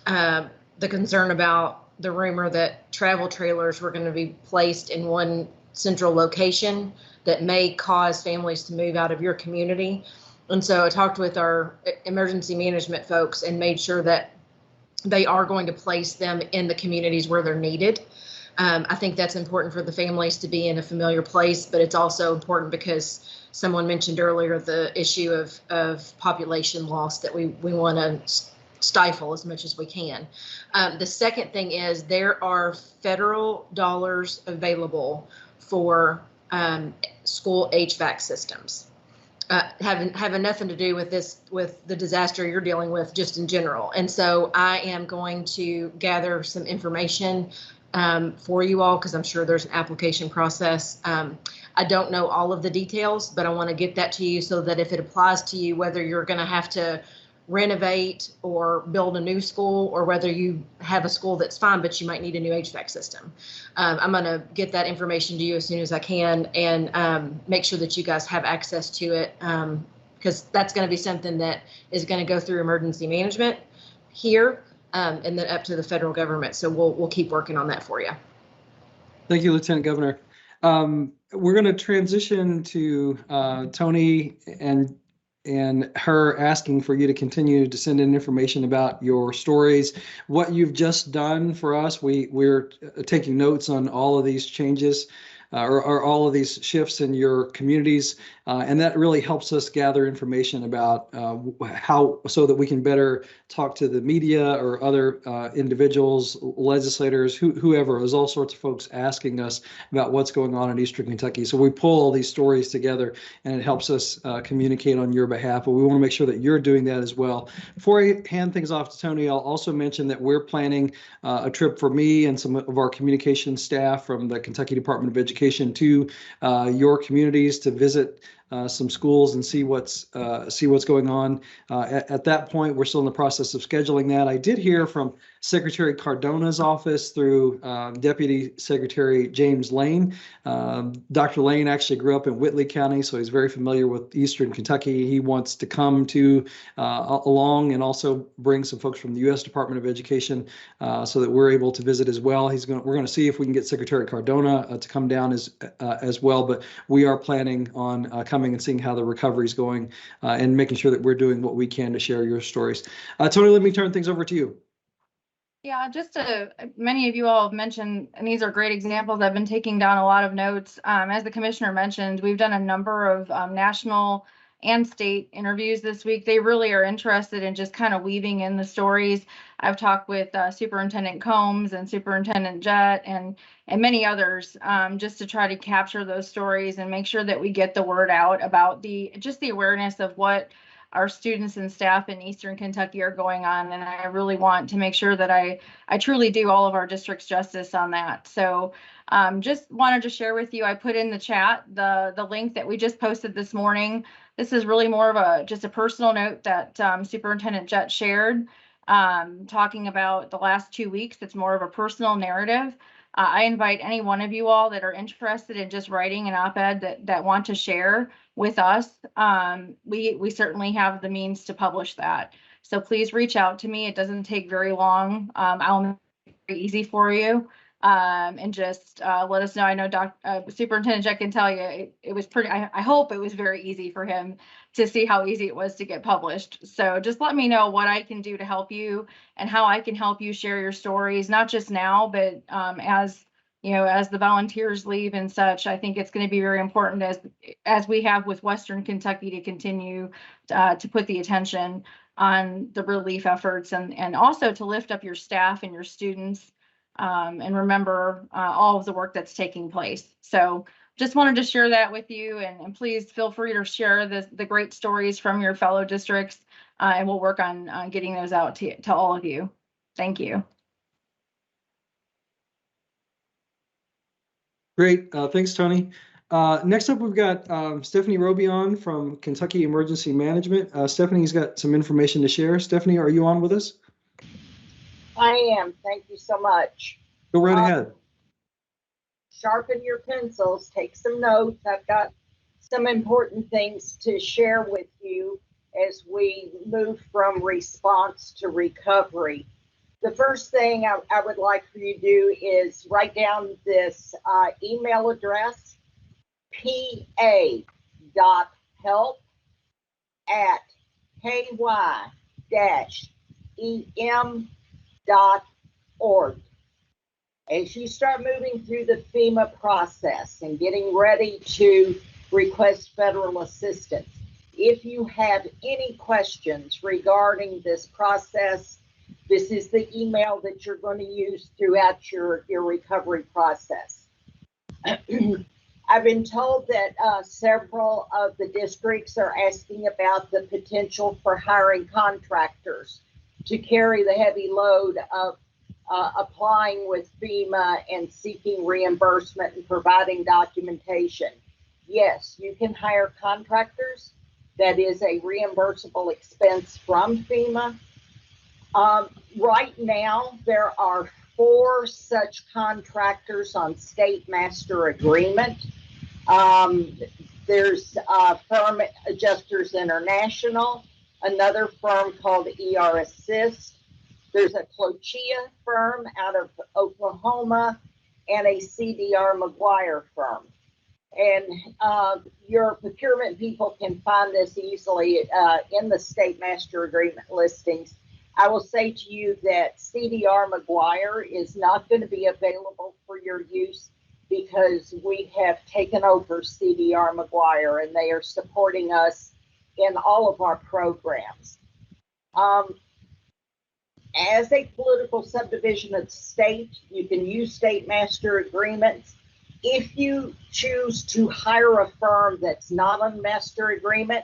the concern about the rumor that travel trailers were going to be placed in one central location that may cause families to move out of your community. And so I talked with our emergency management folks and made sure that they are going to place them in the communities where they're needed. I think that's important for the families to be in a familiar place, but it's also important because someone mentioned earlier the issue of population loss that we want to stifle as much as we can. The second thing is there are federal dollars available for school HVAC systems. Having nothing to do with the disaster you're dealing with, just in general. And so I am going to gather some information for you all, because I'm sure there's an application process. I don't know all of the details, but I want to get that to you so that if it applies to you, whether you're going to have to renovate or build a new school, or whether you have a school that's fine, but you might need a new HVAC system. I'm going to get that information to you as soon as I can, and make sure that you guys have access to it, because that's going to be something that is going to go through emergency management here, and then up to the federal government. So we'll keep working on that for you. Thank you, Lieutenant Governor. We're going to transition to Tony and her asking for you to continue to send in information about your stories, what you've just done for us. We're taking notes on all of these changes or all of these shifts in your communities. And that really helps us gather information about how, so that we can better talk to the media or other individuals, legislators, whoever. There's all sorts of folks asking us about what's going on in Eastern Kentucky. So we pull all these stories together, and it helps us communicate on your behalf. But we want to make sure that you're doing that as well. Before I hand things off to Tony, I'll also mention that we're planning a trip for me and some of our communication staff from the Kentucky Department of Education to your communities to visit some schools and see what's going on. At that point, we're still in the process of scheduling that. I did hear from Secretary Cardona's office through Deputy Secretary James Lane. Dr. Lane actually grew up in Whitley County, so he's very familiar with Eastern Kentucky. He wants to come to along and also bring some folks from the U.S. Department of Education so that we're able to visit as well. We're going to see if we can get Secretary Cardona to come down as well, but we are planning on coming and seeing how the recovery is going and making sure that we're doing what we can to share your stories. Tony, let me turn things over to you. Yeah, many of you all have mentioned, and these are great examples. I've been taking down a lot of notes. As the commissioner mentioned, we've done a number of national and state interviews this week. They really are interested in just kind of weaving in the stories. I've talked with Superintendent Combs and Superintendent Jett and many others just to try to capture those stories and make sure that we get the word out about the awareness of what our students and staff in Eastern Kentucky are going on. And I really want to make sure that I truly do all of our districts justice on that. So just wanted to share with you, I put in the chat the link that we just posted this morning. This is really more of just a personal note that Superintendent Jett shared, talking about the last 2 weeks. It's more of a personal narrative. I invite any one of you all that are interested in just writing an op-ed that want to share with us. We certainly have the means to publish that. So please reach out to me. It doesn't take very long. I'll make it very easy for you. And just let us know. I know Superintendent Jett can tell you it was pretty, I hope it was very easy for him to see how easy it was to get published. So just let me know what I can do to help you and how I can help you share your stories, not just now, but as the volunteers leave and such. I think it's going to be very important as we have with Western Kentucky to continue to put the attention on the relief efforts and also to lift up your staff and your students. And remember all of the work that's taking place. So just wanted to share that with you, and please feel free to share the great stories from your fellow districts, and we'll work on getting those out to all of you. Thank you. Great. Thanks, Tony. Next up, we've got Stephanie Robion from Kentucky Emergency Management. Stephanie's got some information to share. Stephanie, are you on with us? I am. Thank you so much. Go right ahead. Sharpen your pencils, take some notes. I've got some important things to share with you as we move from response to recovery. The first thing I would like for you to do is write down this email address, pa.help@ky-em.org. As you start moving through the FEMA process and getting ready to request federal assistance, if you have any questions regarding this process, this is the email that you're going to use throughout your recovery process. I've been told that several of the districts are asking about the potential for hiring contractors to carry the heavy load of applying with FEMA and seeking reimbursement and providing documentation. Yes, you can hire contractors. That is a reimbursable expense from FEMA. Right now, there are 4 such contractors on state master agreement. There's Firm Adjusters International, another firm called ER Assist. There's a Clochia firm out of Oklahoma and a CDR McGuire firm. And your procurement people can find this easily in the state master agreement listings. I will say to you that CDR McGuire is not going to be available for your use because we have taken over CDR McGuire and they are supporting us in all of our programs. As a political subdivision of the state, you can use state master agreements. If you choose to hire a firm that's not on master agreement,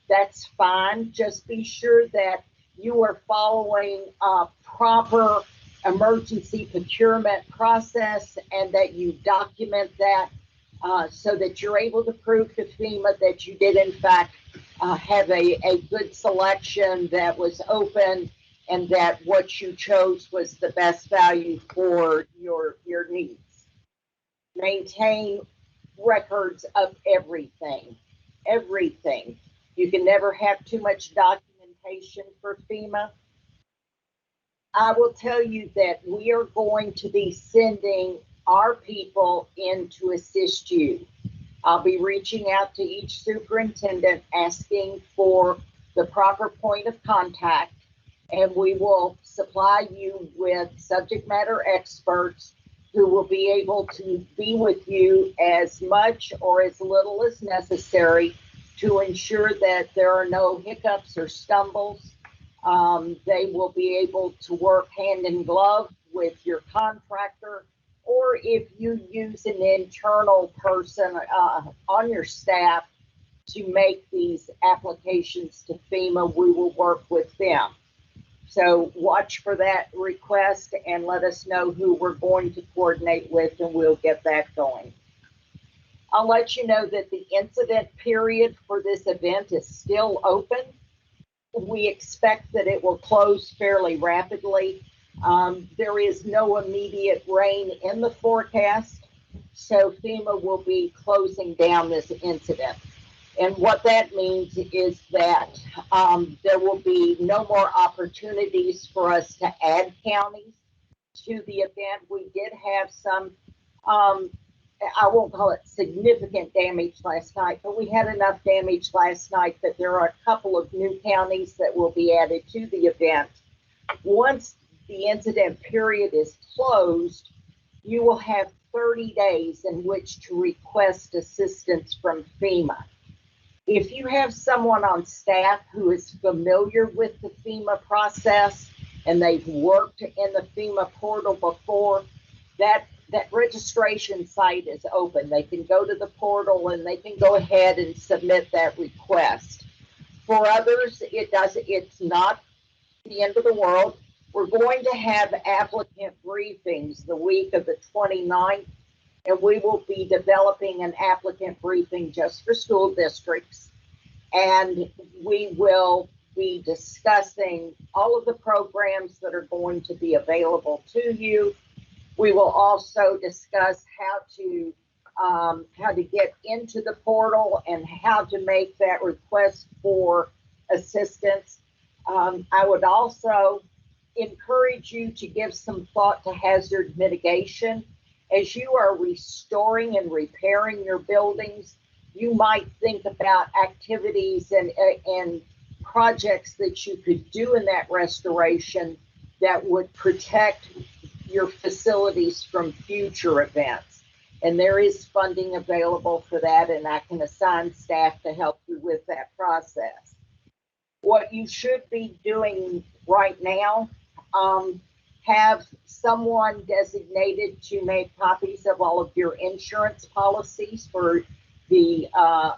that's fine. Just be sure that you are following a proper emergency procurement process and that you document that so that you're able to prove to FEMA that you did in fact have a good selection that was open and that what you chose was the best value for your needs. Maintain records of everything. You can never have too much documentation for FEMA. I will tell you that we are going to be sending our people in to assist you. I'll be reaching out to each superintendent asking for the proper point of contact, and we will supply you with subject matter experts who will be able to be with you as much or as little as necessary to ensure that there are no hiccups or stumbles. They will be able to work hand in glove with your contractor, or if you use an internal person on your staff to make these applications to FEMA, we will work with them. So watch for that request and let us know who we're going to coordinate with, and we'll get that going. I'll let you know that the incident period for this event is still open. We expect that it will close fairly rapidly. There is no immediate rain in the forecast, so FEMA will be closing down this incident. And what that means is that there will be no more opportunities for us to add counties to the event. We did have some, I won't call it significant damage last night, but we had enough damage last night that there are a couple of new counties that will be added to the event. Once the incident period is closed, you will have 30 days in which to request assistance from FEMA. If you have someone on staff who is familiar with the FEMA process and they've worked in the FEMA portal before, that registration site is open. They can go to the portal and they can go ahead and submit that request. For others, it's not the end of the world. We're going to have applicant briefings the week of the 29th, and we will be developing an applicant briefing just for school districts. And we will be discussing all of the programs that are going to be available to you. We will also discuss how to get into the portal and how to make that request for assistance. I would also encourage you to give some thought to hazard mitigation. As you are restoring and repairing your buildings, you might think about activities and projects that you could do in that restoration that would protect your facilities from future events. And there is funding available for that, and I can assign staff to help you with that process. What you should be doing right now, have someone designated to make copies of all of your insurance policies for the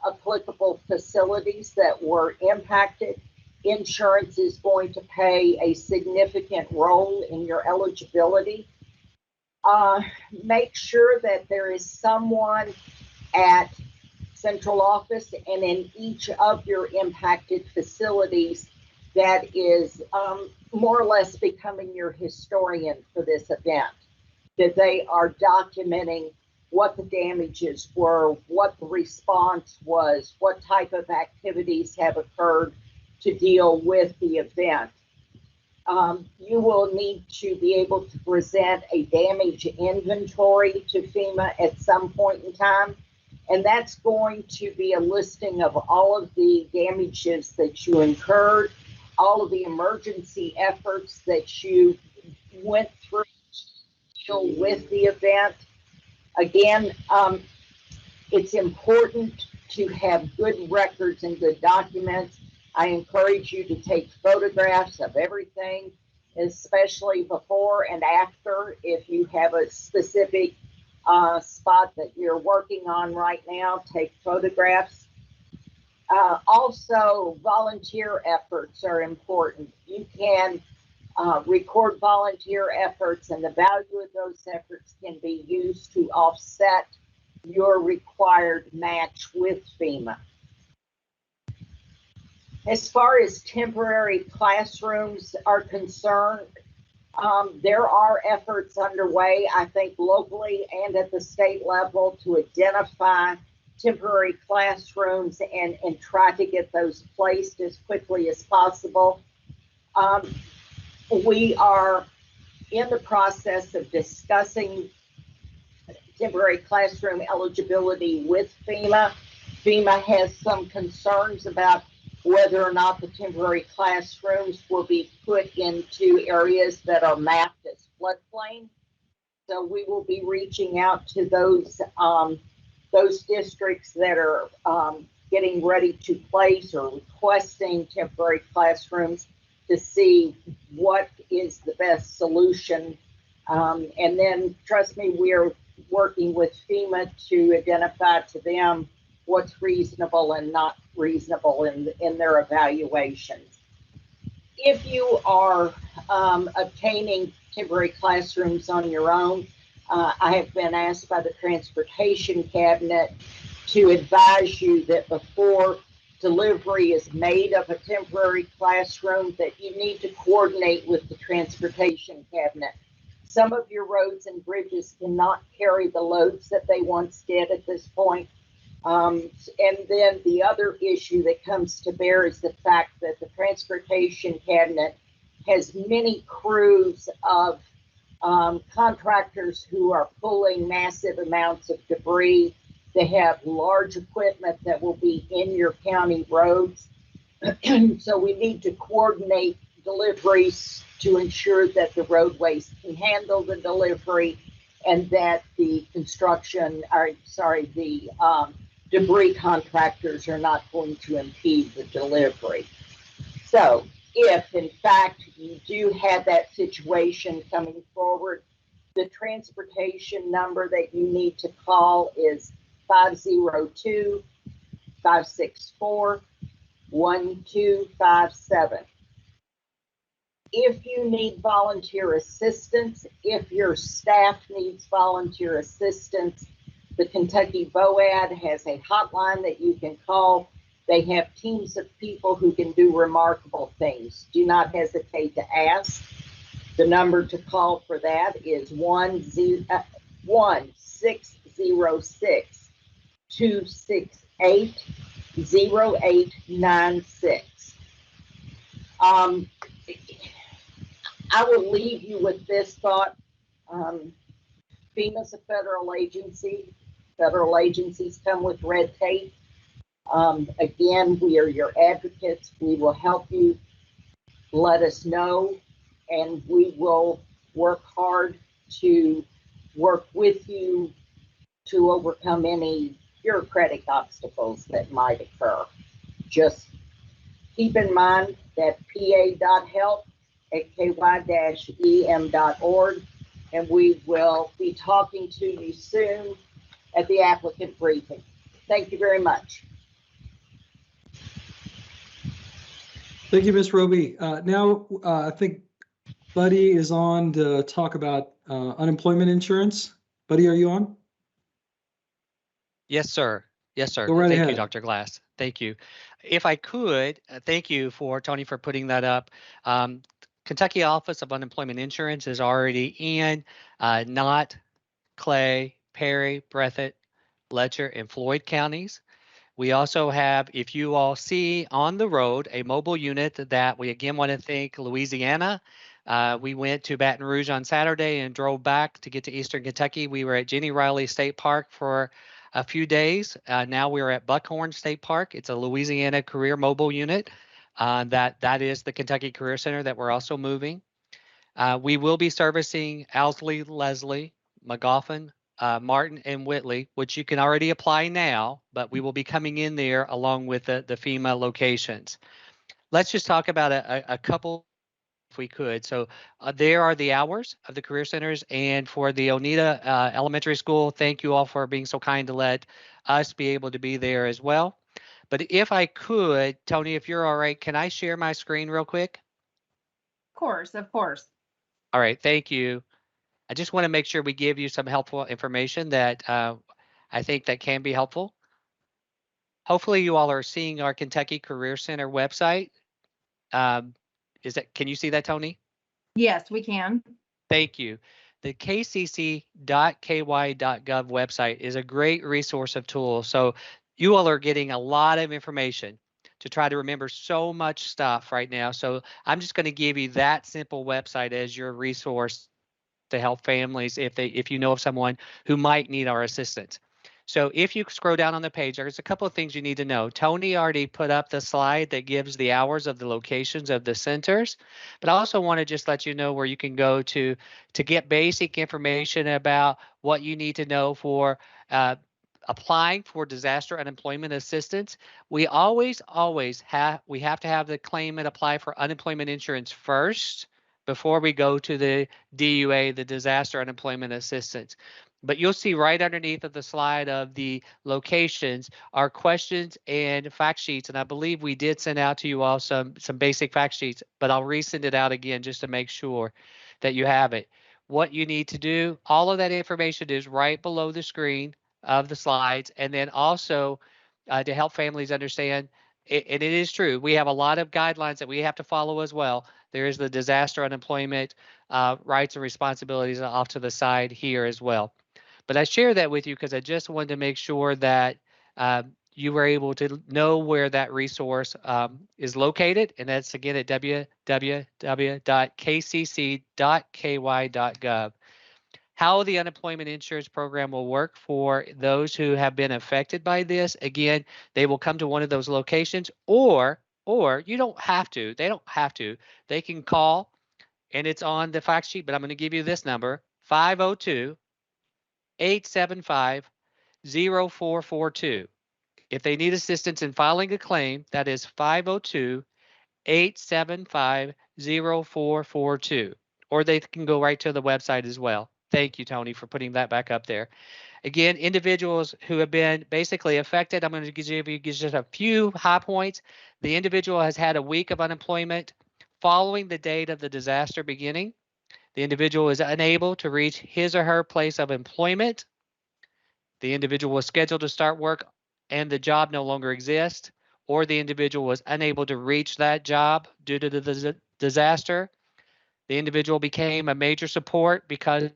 applicable facilities that were impacted. Insurance is going to play a significant role in your eligibility. Make sure that there is someone at central office and in each of your impacted facilities that is more or less becoming your historian for this event, that they are documenting what the damages were, what the response was, what type of activities have occurred to deal with the event. You will need to be able to present a damage inventory to FEMA at some point in time, and that's going to be a listing of all of the damages that you incurred, all of the emergency efforts that you went through with the event. Again, it's important to have good records and good documents. I encourage you to take photographs of everything, especially before and after. If you have a specific spot that you're working on right now, take photographs. Also, volunteer efforts are important. You can record volunteer efforts, and the value of those efforts can be used to offset your required match with FEMA. As far as temporary classrooms are concerned, there are efforts underway, I think locally and at the state level, to identify temporary classrooms and try to get those placed as quickly as possible. We are in the process of discussing temporary classroom eligibility with FEMA. FEMA has some concerns about whether or not the temporary classrooms will be put into areas that are mapped as floodplain. So we will be reaching out to those districts that are getting ready to place or requesting temporary classrooms to see what is the best solution. And then, trust me, we are working with FEMA to identify to them what's reasonable and not reasonable in their evaluations. If you are obtaining temporary classrooms on your own, I have been asked by the Transportation Cabinet to advise you that before delivery is made of a temporary classroom, that you need to coordinate with the Transportation Cabinet. Some of your roads and bridges cannot carry the loads that they once did at this point. And then the other issue that comes to bear is the fact that the Transportation Cabinet has many crews of contractors who are pulling massive amounts of debris. They have large equipment that will be in your county roads. So we need to coordinate deliveries to ensure that the roadways can handle the delivery and that the debris contractors are not going to impede the delivery. So if in fact you do have that situation coming forward, the transportation number that you need to call is 502-564-1257. If you need volunteer assistance, if your staff needs volunteer assistance, the Kentucky BOAD has a hotline that you can call. They have teams of people who can do remarkable things. Do not hesitate to ask. The number to call for that is 1-606-268-0896. I will leave you with this thought. FEMA's a federal agency. Federal agencies come with red tape. Again, we are your advocates. We will help you. Let us know, and we will work hard to work with you to overcome any bureaucratic obstacles that might occur. Just keep in mind that pa.help@ky-em.org, and we will be talking to you soon at the applicant briefing. Thank you very much. Thank you, Ms. Roby. Now, I think Buddy is on to talk about unemployment insurance. Buddy, are you on? Yes, sir. Yes, sir. Go right Thank ahead. you, Dr. Glass. Thank you. If I could, thank you for Tony for putting that up. Kentucky Office of Unemployment Insurance is already in Knott, Clay, Perry, Breathitt, Letcher, and Floyd counties. We also have, if you all see on the road, a mobile unit that we again want to thank Louisiana. We went to Baton Rouge on Saturday and drove back to get to Eastern Kentucky. We were at Jenny Riley State Park for a few days. Now we're at Buckhorn State Park. It's a Louisiana Career Mobile Unit. That is the Kentucky Career Center that we're also moving. We will be servicing Owsley, Leslie, Magoffin, Martin and Whitley, which you can already apply now, but we will be coming in there along with the FEMA locations. Let's just talk about a couple if we could. So there are the hours of the career centers, and for the Oneida Elementary School, thank you all for being so kind to let us be able to be there as well. But if I could, Tony, if you're all right, can I share my screen real quick? Of course, of course. All right, thank you. I just want to make sure we give you some helpful information that I think that can be helpful. Hopefully you all are seeing our Kentucky Career Center website. Can you see that, Tony? Yes, we can. Thank you. The kcc.ky.gov website is a great resource of tools. So you all are getting a lot of information to try to remember so much stuff right now. So I'm just going to give you that simple website as your resource to help families if you know of someone who might need our assistance. So if you scroll down on the page, there's a couple of things you need to know. Tony already put up the slide that gives the hours of the locations of the centers, but I also want to just let you know where you can go to get basic information about what you need to know for applying for disaster unemployment assistance. We always have to have the claimant apply for unemployment insurance first before we go to the DUA, the disaster unemployment assistance. But you'll see right underneath of the slide of the locations are questions and fact sheets. And I believe we did send out to you all some basic fact sheets, but I'll resend it out again just to make sure that you have it. What you need to do, all of that information is right below the screen of the slides. And then also to help families understand, and it is true, we have a lot of guidelines that we have to follow as well. There is the disaster unemployment rights and responsibilities off to the side here as well. But I share that with you because I just wanted to make sure that you were able to know where that resource is located. And that's again at www.kcc.ky.gov. How the unemployment insurance program will work for those who have been affected by this. Again, they will come to one of those locations, or you don't have to. They don't have to. They can call, and it's on the fact sheet, but I'm going to give you this number, 502-875-0442. If they need assistance in filing a claim, that is 502-875-0442. Or they can go right to the website as well. Thank you, Tony, for putting that back up there. Again, individuals who have been basically affected, I'm going to give you just a few high points. The individual has had a week of unemployment following the date of the disaster beginning. The individual is unable to reach his or her place of employment. The individual was scheduled to start work and the job no longer exists, or the individual was unable to reach that job due to the disaster. The individual became a major support because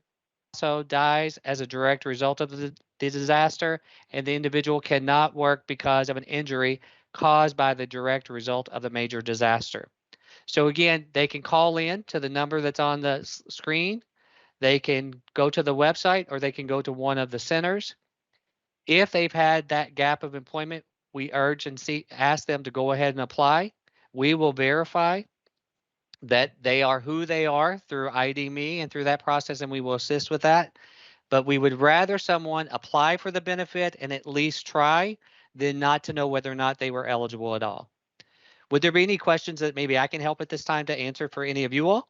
also dies as a direct result of the disaster, and the individual cannot work because of an injury caused by the direct result of the major disaster. So again, they can call in to the number that's on the screen. They can go to the website, or they can go to one of the centers. If they've had that gap of employment, we urge and ask them to go ahead and apply. We will verify that they are who they are through ID.me and through that process, and we will assist with that. But we would rather someone apply for the benefit and at least try than not to know whether or not they were eligible at all. Would there be any questions that maybe I can help at this time to answer for any of you all?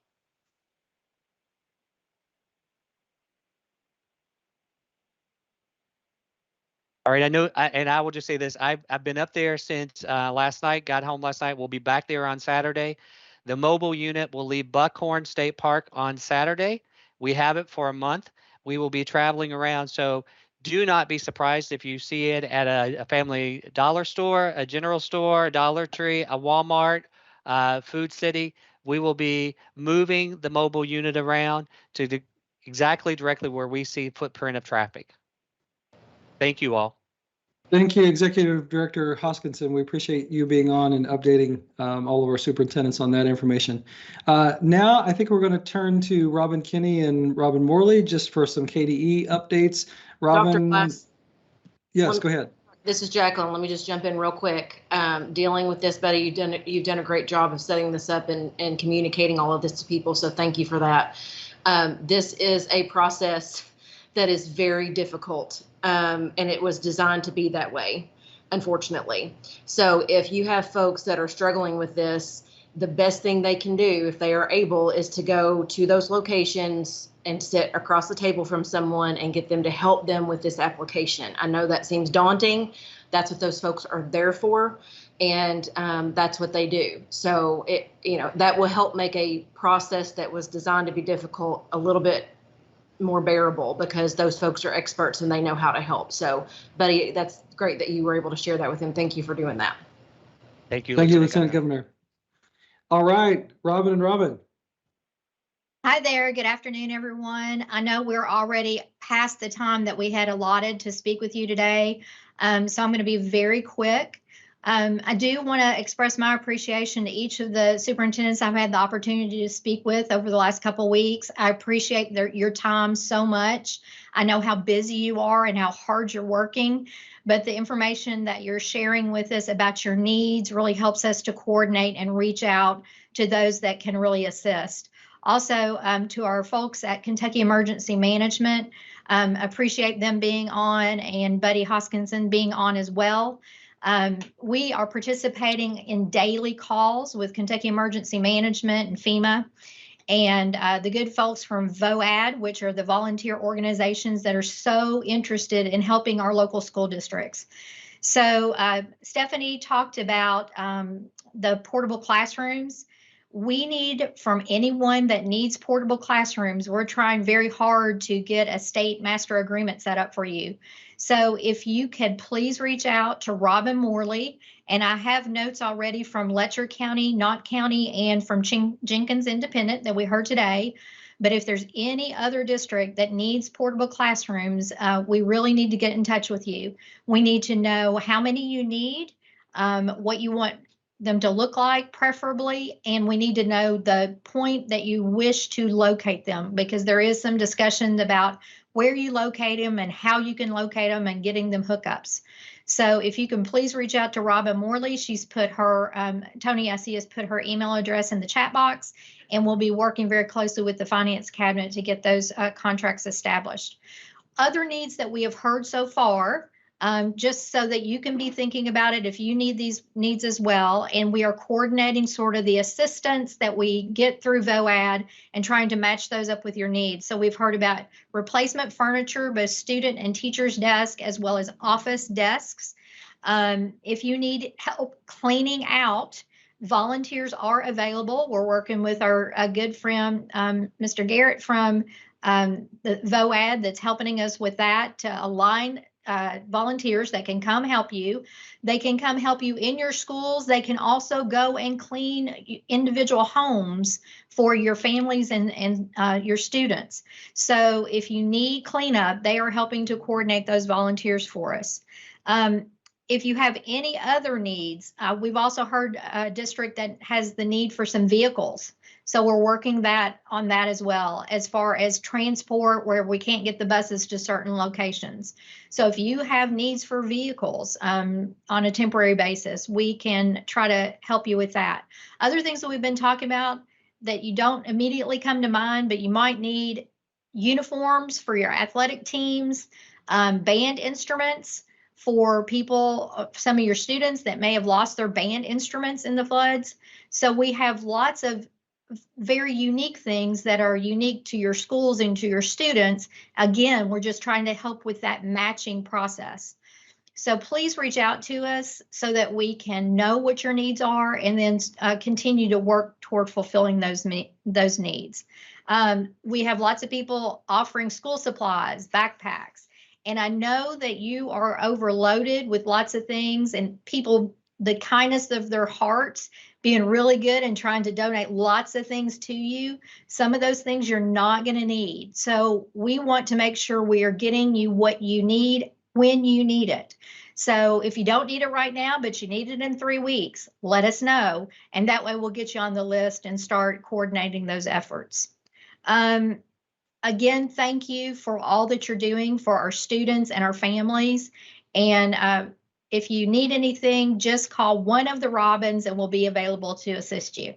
All right, I know, and I will just say this, I've been up there since last night, got home last night. We'll be back there on Saturday. The mobile unit will leave Buckhorn State Park on Saturday. We have it for a month. We will be traveling around, so do not be surprised if you see it at a family dollar store, a general store, a Dollar Tree, a Walmart, Food City. We will be moving the mobile unit around to exactly directly where we see footprint of traffic. Thank you all. Thank you, Executive Director Hoskinson. We appreciate you being on and updating all of our superintendents on that information. Now, I think we're going to turn to Robin Kinney and Robin Morley just for some KDE updates. Robin, Dr. Glass, yes, go ahead. This is Jacqueline. Let me just jump in real quick. Dealing with this, Betty, you've done a great job of setting this up and communicating all of this to people, so thank you for that. This is a process that is very difficult. And it was designed to be that way, unfortunately. So if you have folks that are struggling with this, the best thing they can do, if they are able, is to go to those locations and sit across the table from someone and get them to help them with this application. I know that seems daunting. That's what those folks are there for. And that's what they do. So that will help make a process that was designed to be difficult a little bit more bearable, because those folks are experts and they know how to help. So, Buddy, that's great that you were able to share that with him. Thank you for doing that. Thank you. Thank you, Lieutenant Governor. All right, Robin and Robin. Hi there. Good afternoon, everyone. I know we're already past the time that we had allotted to speak with you today, so I'm going to be very quick. I do want to express my appreciation to each of the superintendents I've had the opportunity to speak with over the last couple of weeks. I appreciate your time so much. I know how busy you are and how hard you're working, but the information that you're sharing with us about your needs really helps us to coordinate and reach out to those that can really assist. Also, to our folks at Kentucky Emergency Management, appreciate them being on, and Buddy Hoskinson being on as well. We are participating in daily calls with Kentucky Emergency Management and FEMA, and the good folks from VOAD, which are the volunteer organizations that are so interested in helping our local school districts. So Stephanie talked about the portable classrooms. We need from anyone that needs portable classrooms. We're trying very hard to get a state master agreement set up for you. So if you could please reach out to Robin Morley, and I have notes already from Letcher County, Knott County, and from Jenkins Independent that we heard today. But if there's any other district that needs portable classrooms, we really need to get in touch with you. We need to know how many you need, what you want them to look like preferably, and we need to know the point that you wish to locate them, because there is some discussion about where you locate them and how you can locate them and getting them hookups. So if you can please reach out to Robin Morley. She's put her, Tony, I see, has put her email address in the chat box, and we'll be working very closely with the Finance Cabinet to get those contracts established. Other needs that we have heard so far, just so that you can be thinking about it if you need these needs as well. And we are coordinating sort of the assistance that we get through VOAD and trying to match those up with your needs. So we've heard about replacement furniture, both student and teacher's desk, as well as office desks. If you need help cleaning out, volunteers are available. We're working with our good friend, Mr. Garrett from the VOAD, that's helping us with that to align volunteers that can come help you. They can come help you in your schools. They can also go and clean individual homes for your families and your students. So if you need cleanup, they are helping to coordinate those volunteers for us. If you have any other needs, we've also heard a district that has the need for some vehicles. So we're working on that as well, as far as transport where we can't get the buses to certain locations. So if you have needs for vehicles on a temporary basis, we can try to help you with that. Other things that we've been talking about that you don't immediately come to mind, but you might need: uniforms for your athletic teams, band instruments for people, some of your students that may have lost their band instruments in the floods. So we have lots of very unique things that are unique to your schools and to your students. Again, we're just trying to help with that matching process. So please reach out to us so that we can know what your needs are, and then continue to work toward fulfilling those needs. We have lots of people offering school supplies, backpacks, and I know that you are overloaded with lots of things, and people, the kindness of their hearts, being really good and trying to donate lots of things to you. Some of those things you're not going to need. So we want to make sure we are getting you what you need when you need it. So if you don't need it right now, but you need it in 3 weeks, let us know. And that way we'll get you on the list and start coordinating those efforts. Again, thank you for all that you're doing for our students and our families. And if you need anything, just call one of the Robins and we'll be available to assist you.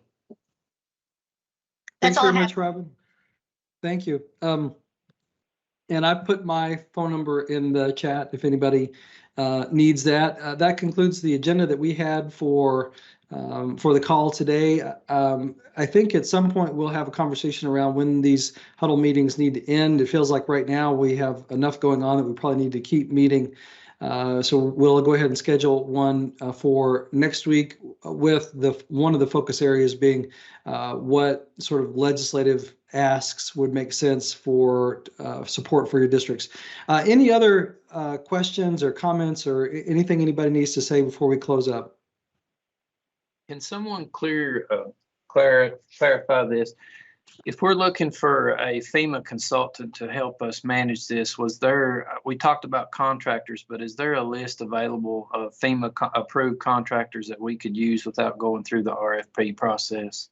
Thanks very much, Robin. Thank you. And I put my phone number in the chat if anybody needs that. That concludes the agenda that we had for the call today. I think at some point we'll have a conversation around when these huddle meetings need to end. It feels like right now we have enough going on that we probably need to keep meeting. So we'll go ahead and schedule one for next week with one of the focus areas being what sort of legislative asks would make sense for support for your districts. Any other questions or comments or anything anybody needs to say before we close up? Can someone clarify this? If we're looking for a FEMA consultant to help us manage this, we talked about contractors, but is there a list available of FEMA approved contractors that we could use without going through the RFP process?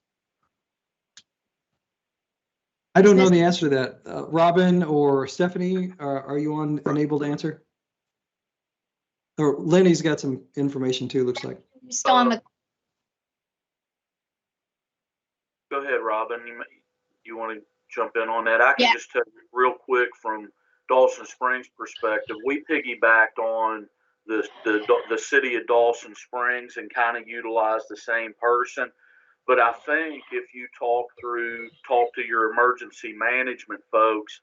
I don't know the answer to that. Robin or Stephanie, are you unable to answer? Or Lenny's got some information too, looks like. Still on the. Go ahead, Robin. You want to jump in on that? I can just tell you real quick from Dawson Springs perspective. We piggybacked on the city of Dawson Springs and kind of utilized the same person. But I think if you talk to your emergency management folks,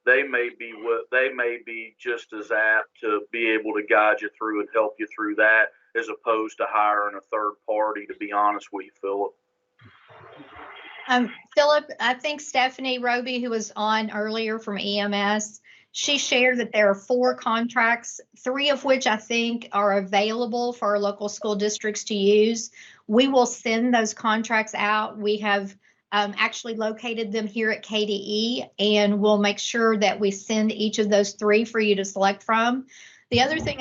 they may be just as apt to be able to guide you through and help you through that, as opposed to hiring a third party. To be honest with you, Philip. Philip, I think Stephanie Roby, who was on earlier from EMS, she shared that there are 4 contracts, 3 of which I think are available for our local school districts to use. We will send those contracts out. We have actually located them here at KDE, and we'll make sure that we send each of those 3 for you to select from. The other thing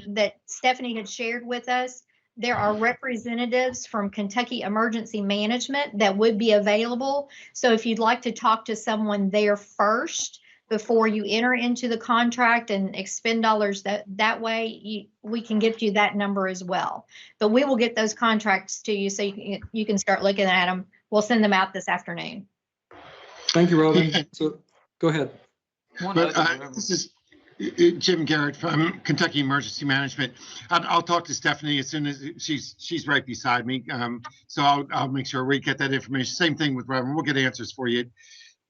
that Stephanie had shared with us, there are representatives from Kentucky Emergency Management that would be available. So if you'd like to talk to someone there first before you enter into the contract and expend dollars that way, we can get you that number as well. But we will get those contracts to you so you can start looking at them. We'll send them out this afternoon. Thank you, Robin. So go ahead. This is Jim Garrett from Kentucky Emergency Management. I'll talk to Stephanie as soon as she's right beside me. So I'll make sure we get that information. Same thing with Robin. We'll get answers for you.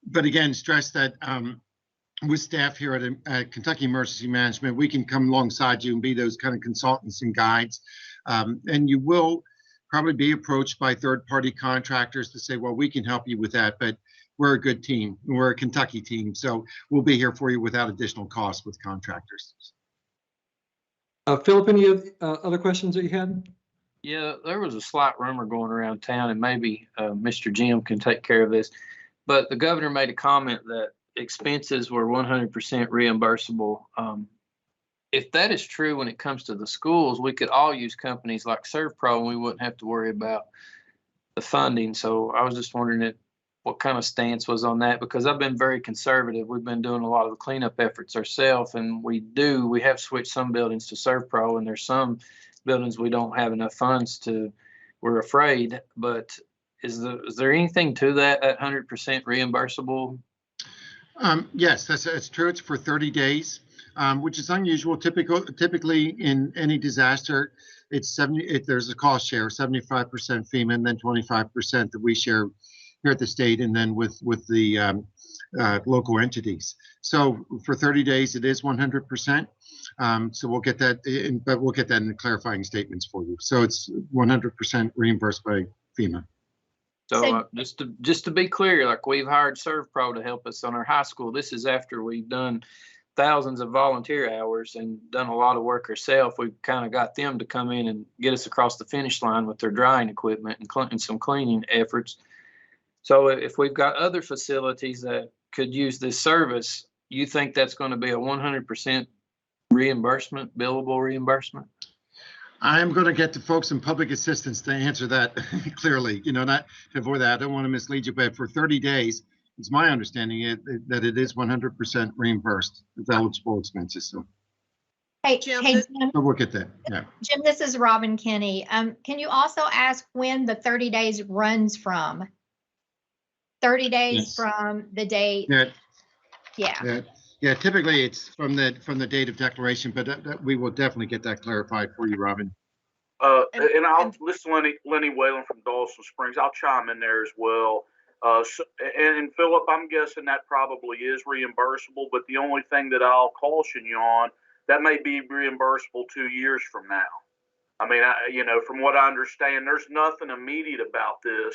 But again, stress that with staff here at Kentucky Emergency Management, we can come alongside you and be those kind of consultants and guides. And you will probably be approached by third-party contractors to say, well, we can help you with that, but we're a good team. We're a Kentucky team, so we'll be here for you without additional cost with contractors. Philip, any other questions that you had? Yeah, there was a slight rumor going around town, and maybe Mr. Jim can take care of this, but the governor made a comment that expenses were 100% reimbursable. If that is true when it comes to the schools, we could all use companies like ServPro and we wouldn't have to worry about the funding. So I was just wondering what kind of stance was on that, because I've been very conservative. We've been doing a lot of the cleanup efforts ourselves, and we have switched some buildings to ServPro, and there's some buildings we don't have enough funds to, we're afraid. But is there anything to that 100% reimbursable? Yes, that's true. It's for 30 days, which is unusual. Typically in any disaster, it's there's a cost share, 75% FEMA, and then 25% that we share here at the state, and then with the local entities. So for 30 days, it is 100%. So we'll get that, but we'll get that in the clarifying statements for you. So it's 100% reimbursed by FEMA. So just to be clear, like we've hired ServPro to help us on our high school. This is after we've done thousands of volunteer hours and done a lot of work ourselves. We've kind of got them to come in and get us across the finish line with their drying equipment and some cleaning efforts. So if we've got other facilities that could use this service, you think that's going to be a 100% reimbursement, billable reimbursement? I'm going to get the folks in public assistance to answer that clearly, not to avoid that. I don't want to mislead you, but for 30 days, it's my understanding that it is 100% reimbursed with eligible expenses. So. Hey, Jim. So we'll get that. Yeah. Jim, this is Robin Kenny. Can you also ask when the 30 days runs from? 30 days from the date. Yeah. Yeah, typically it's from the date of declaration, but we will definitely get that clarified for you, Robin. And I'll listen, Lenny Whalen from Dawson Springs. I'll chime in there as well. And Philip, I'm guessing that probably is reimbursable, but the only thing that I'll caution you on, that may be reimbursable 2 years from now. I mean, from what I understand, there's nothing immediate about this.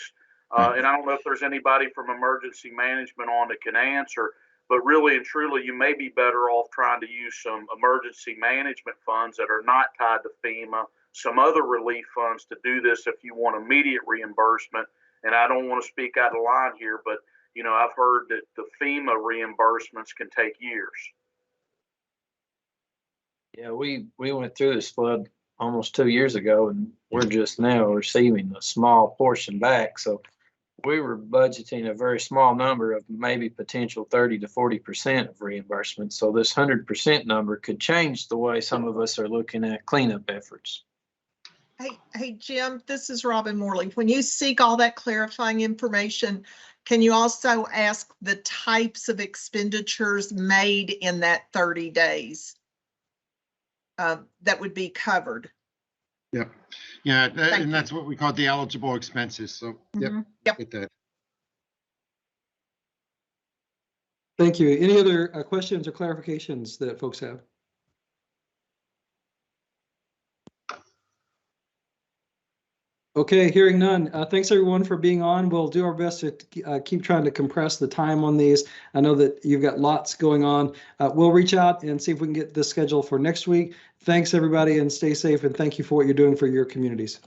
And I don't know if there's anybody from emergency management on that can answer, but really and truly, you may be better off trying to use some emergency management funds that are not tied to FEMA, some other relief funds to do this if you want immediate reimbursement. And I don't want to speak out of line here, but, I've heard that the FEMA reimbursements can take years. Yeah, we went through this flood almost 2 years ago, and we're just now receiving a small portion back. So we were budgeting a very small number of maybe potential 30 to 40% of reimbursement. So this 100% number could change the way some of us are looking at cleanup efforts. Hey, Jim, this is Robin Morley. When you seek all that clarifying information, can you also ask the types of expenditures made in that 30 days that would be covered? Yep. Yeah, and that's what we call the eligible expenses. So, yep. Get that. Thank you. Any other questions or clarifications that folks have? Okay, hearing none. Thanks everyone for being on. We'll do our best to keep trying to compress the time on these. I know that you've got lots going on. We'll reach out and see if we can get this scheduled for next week. Thanks everybody and stay safe, and thank you for what you're doing for your communities.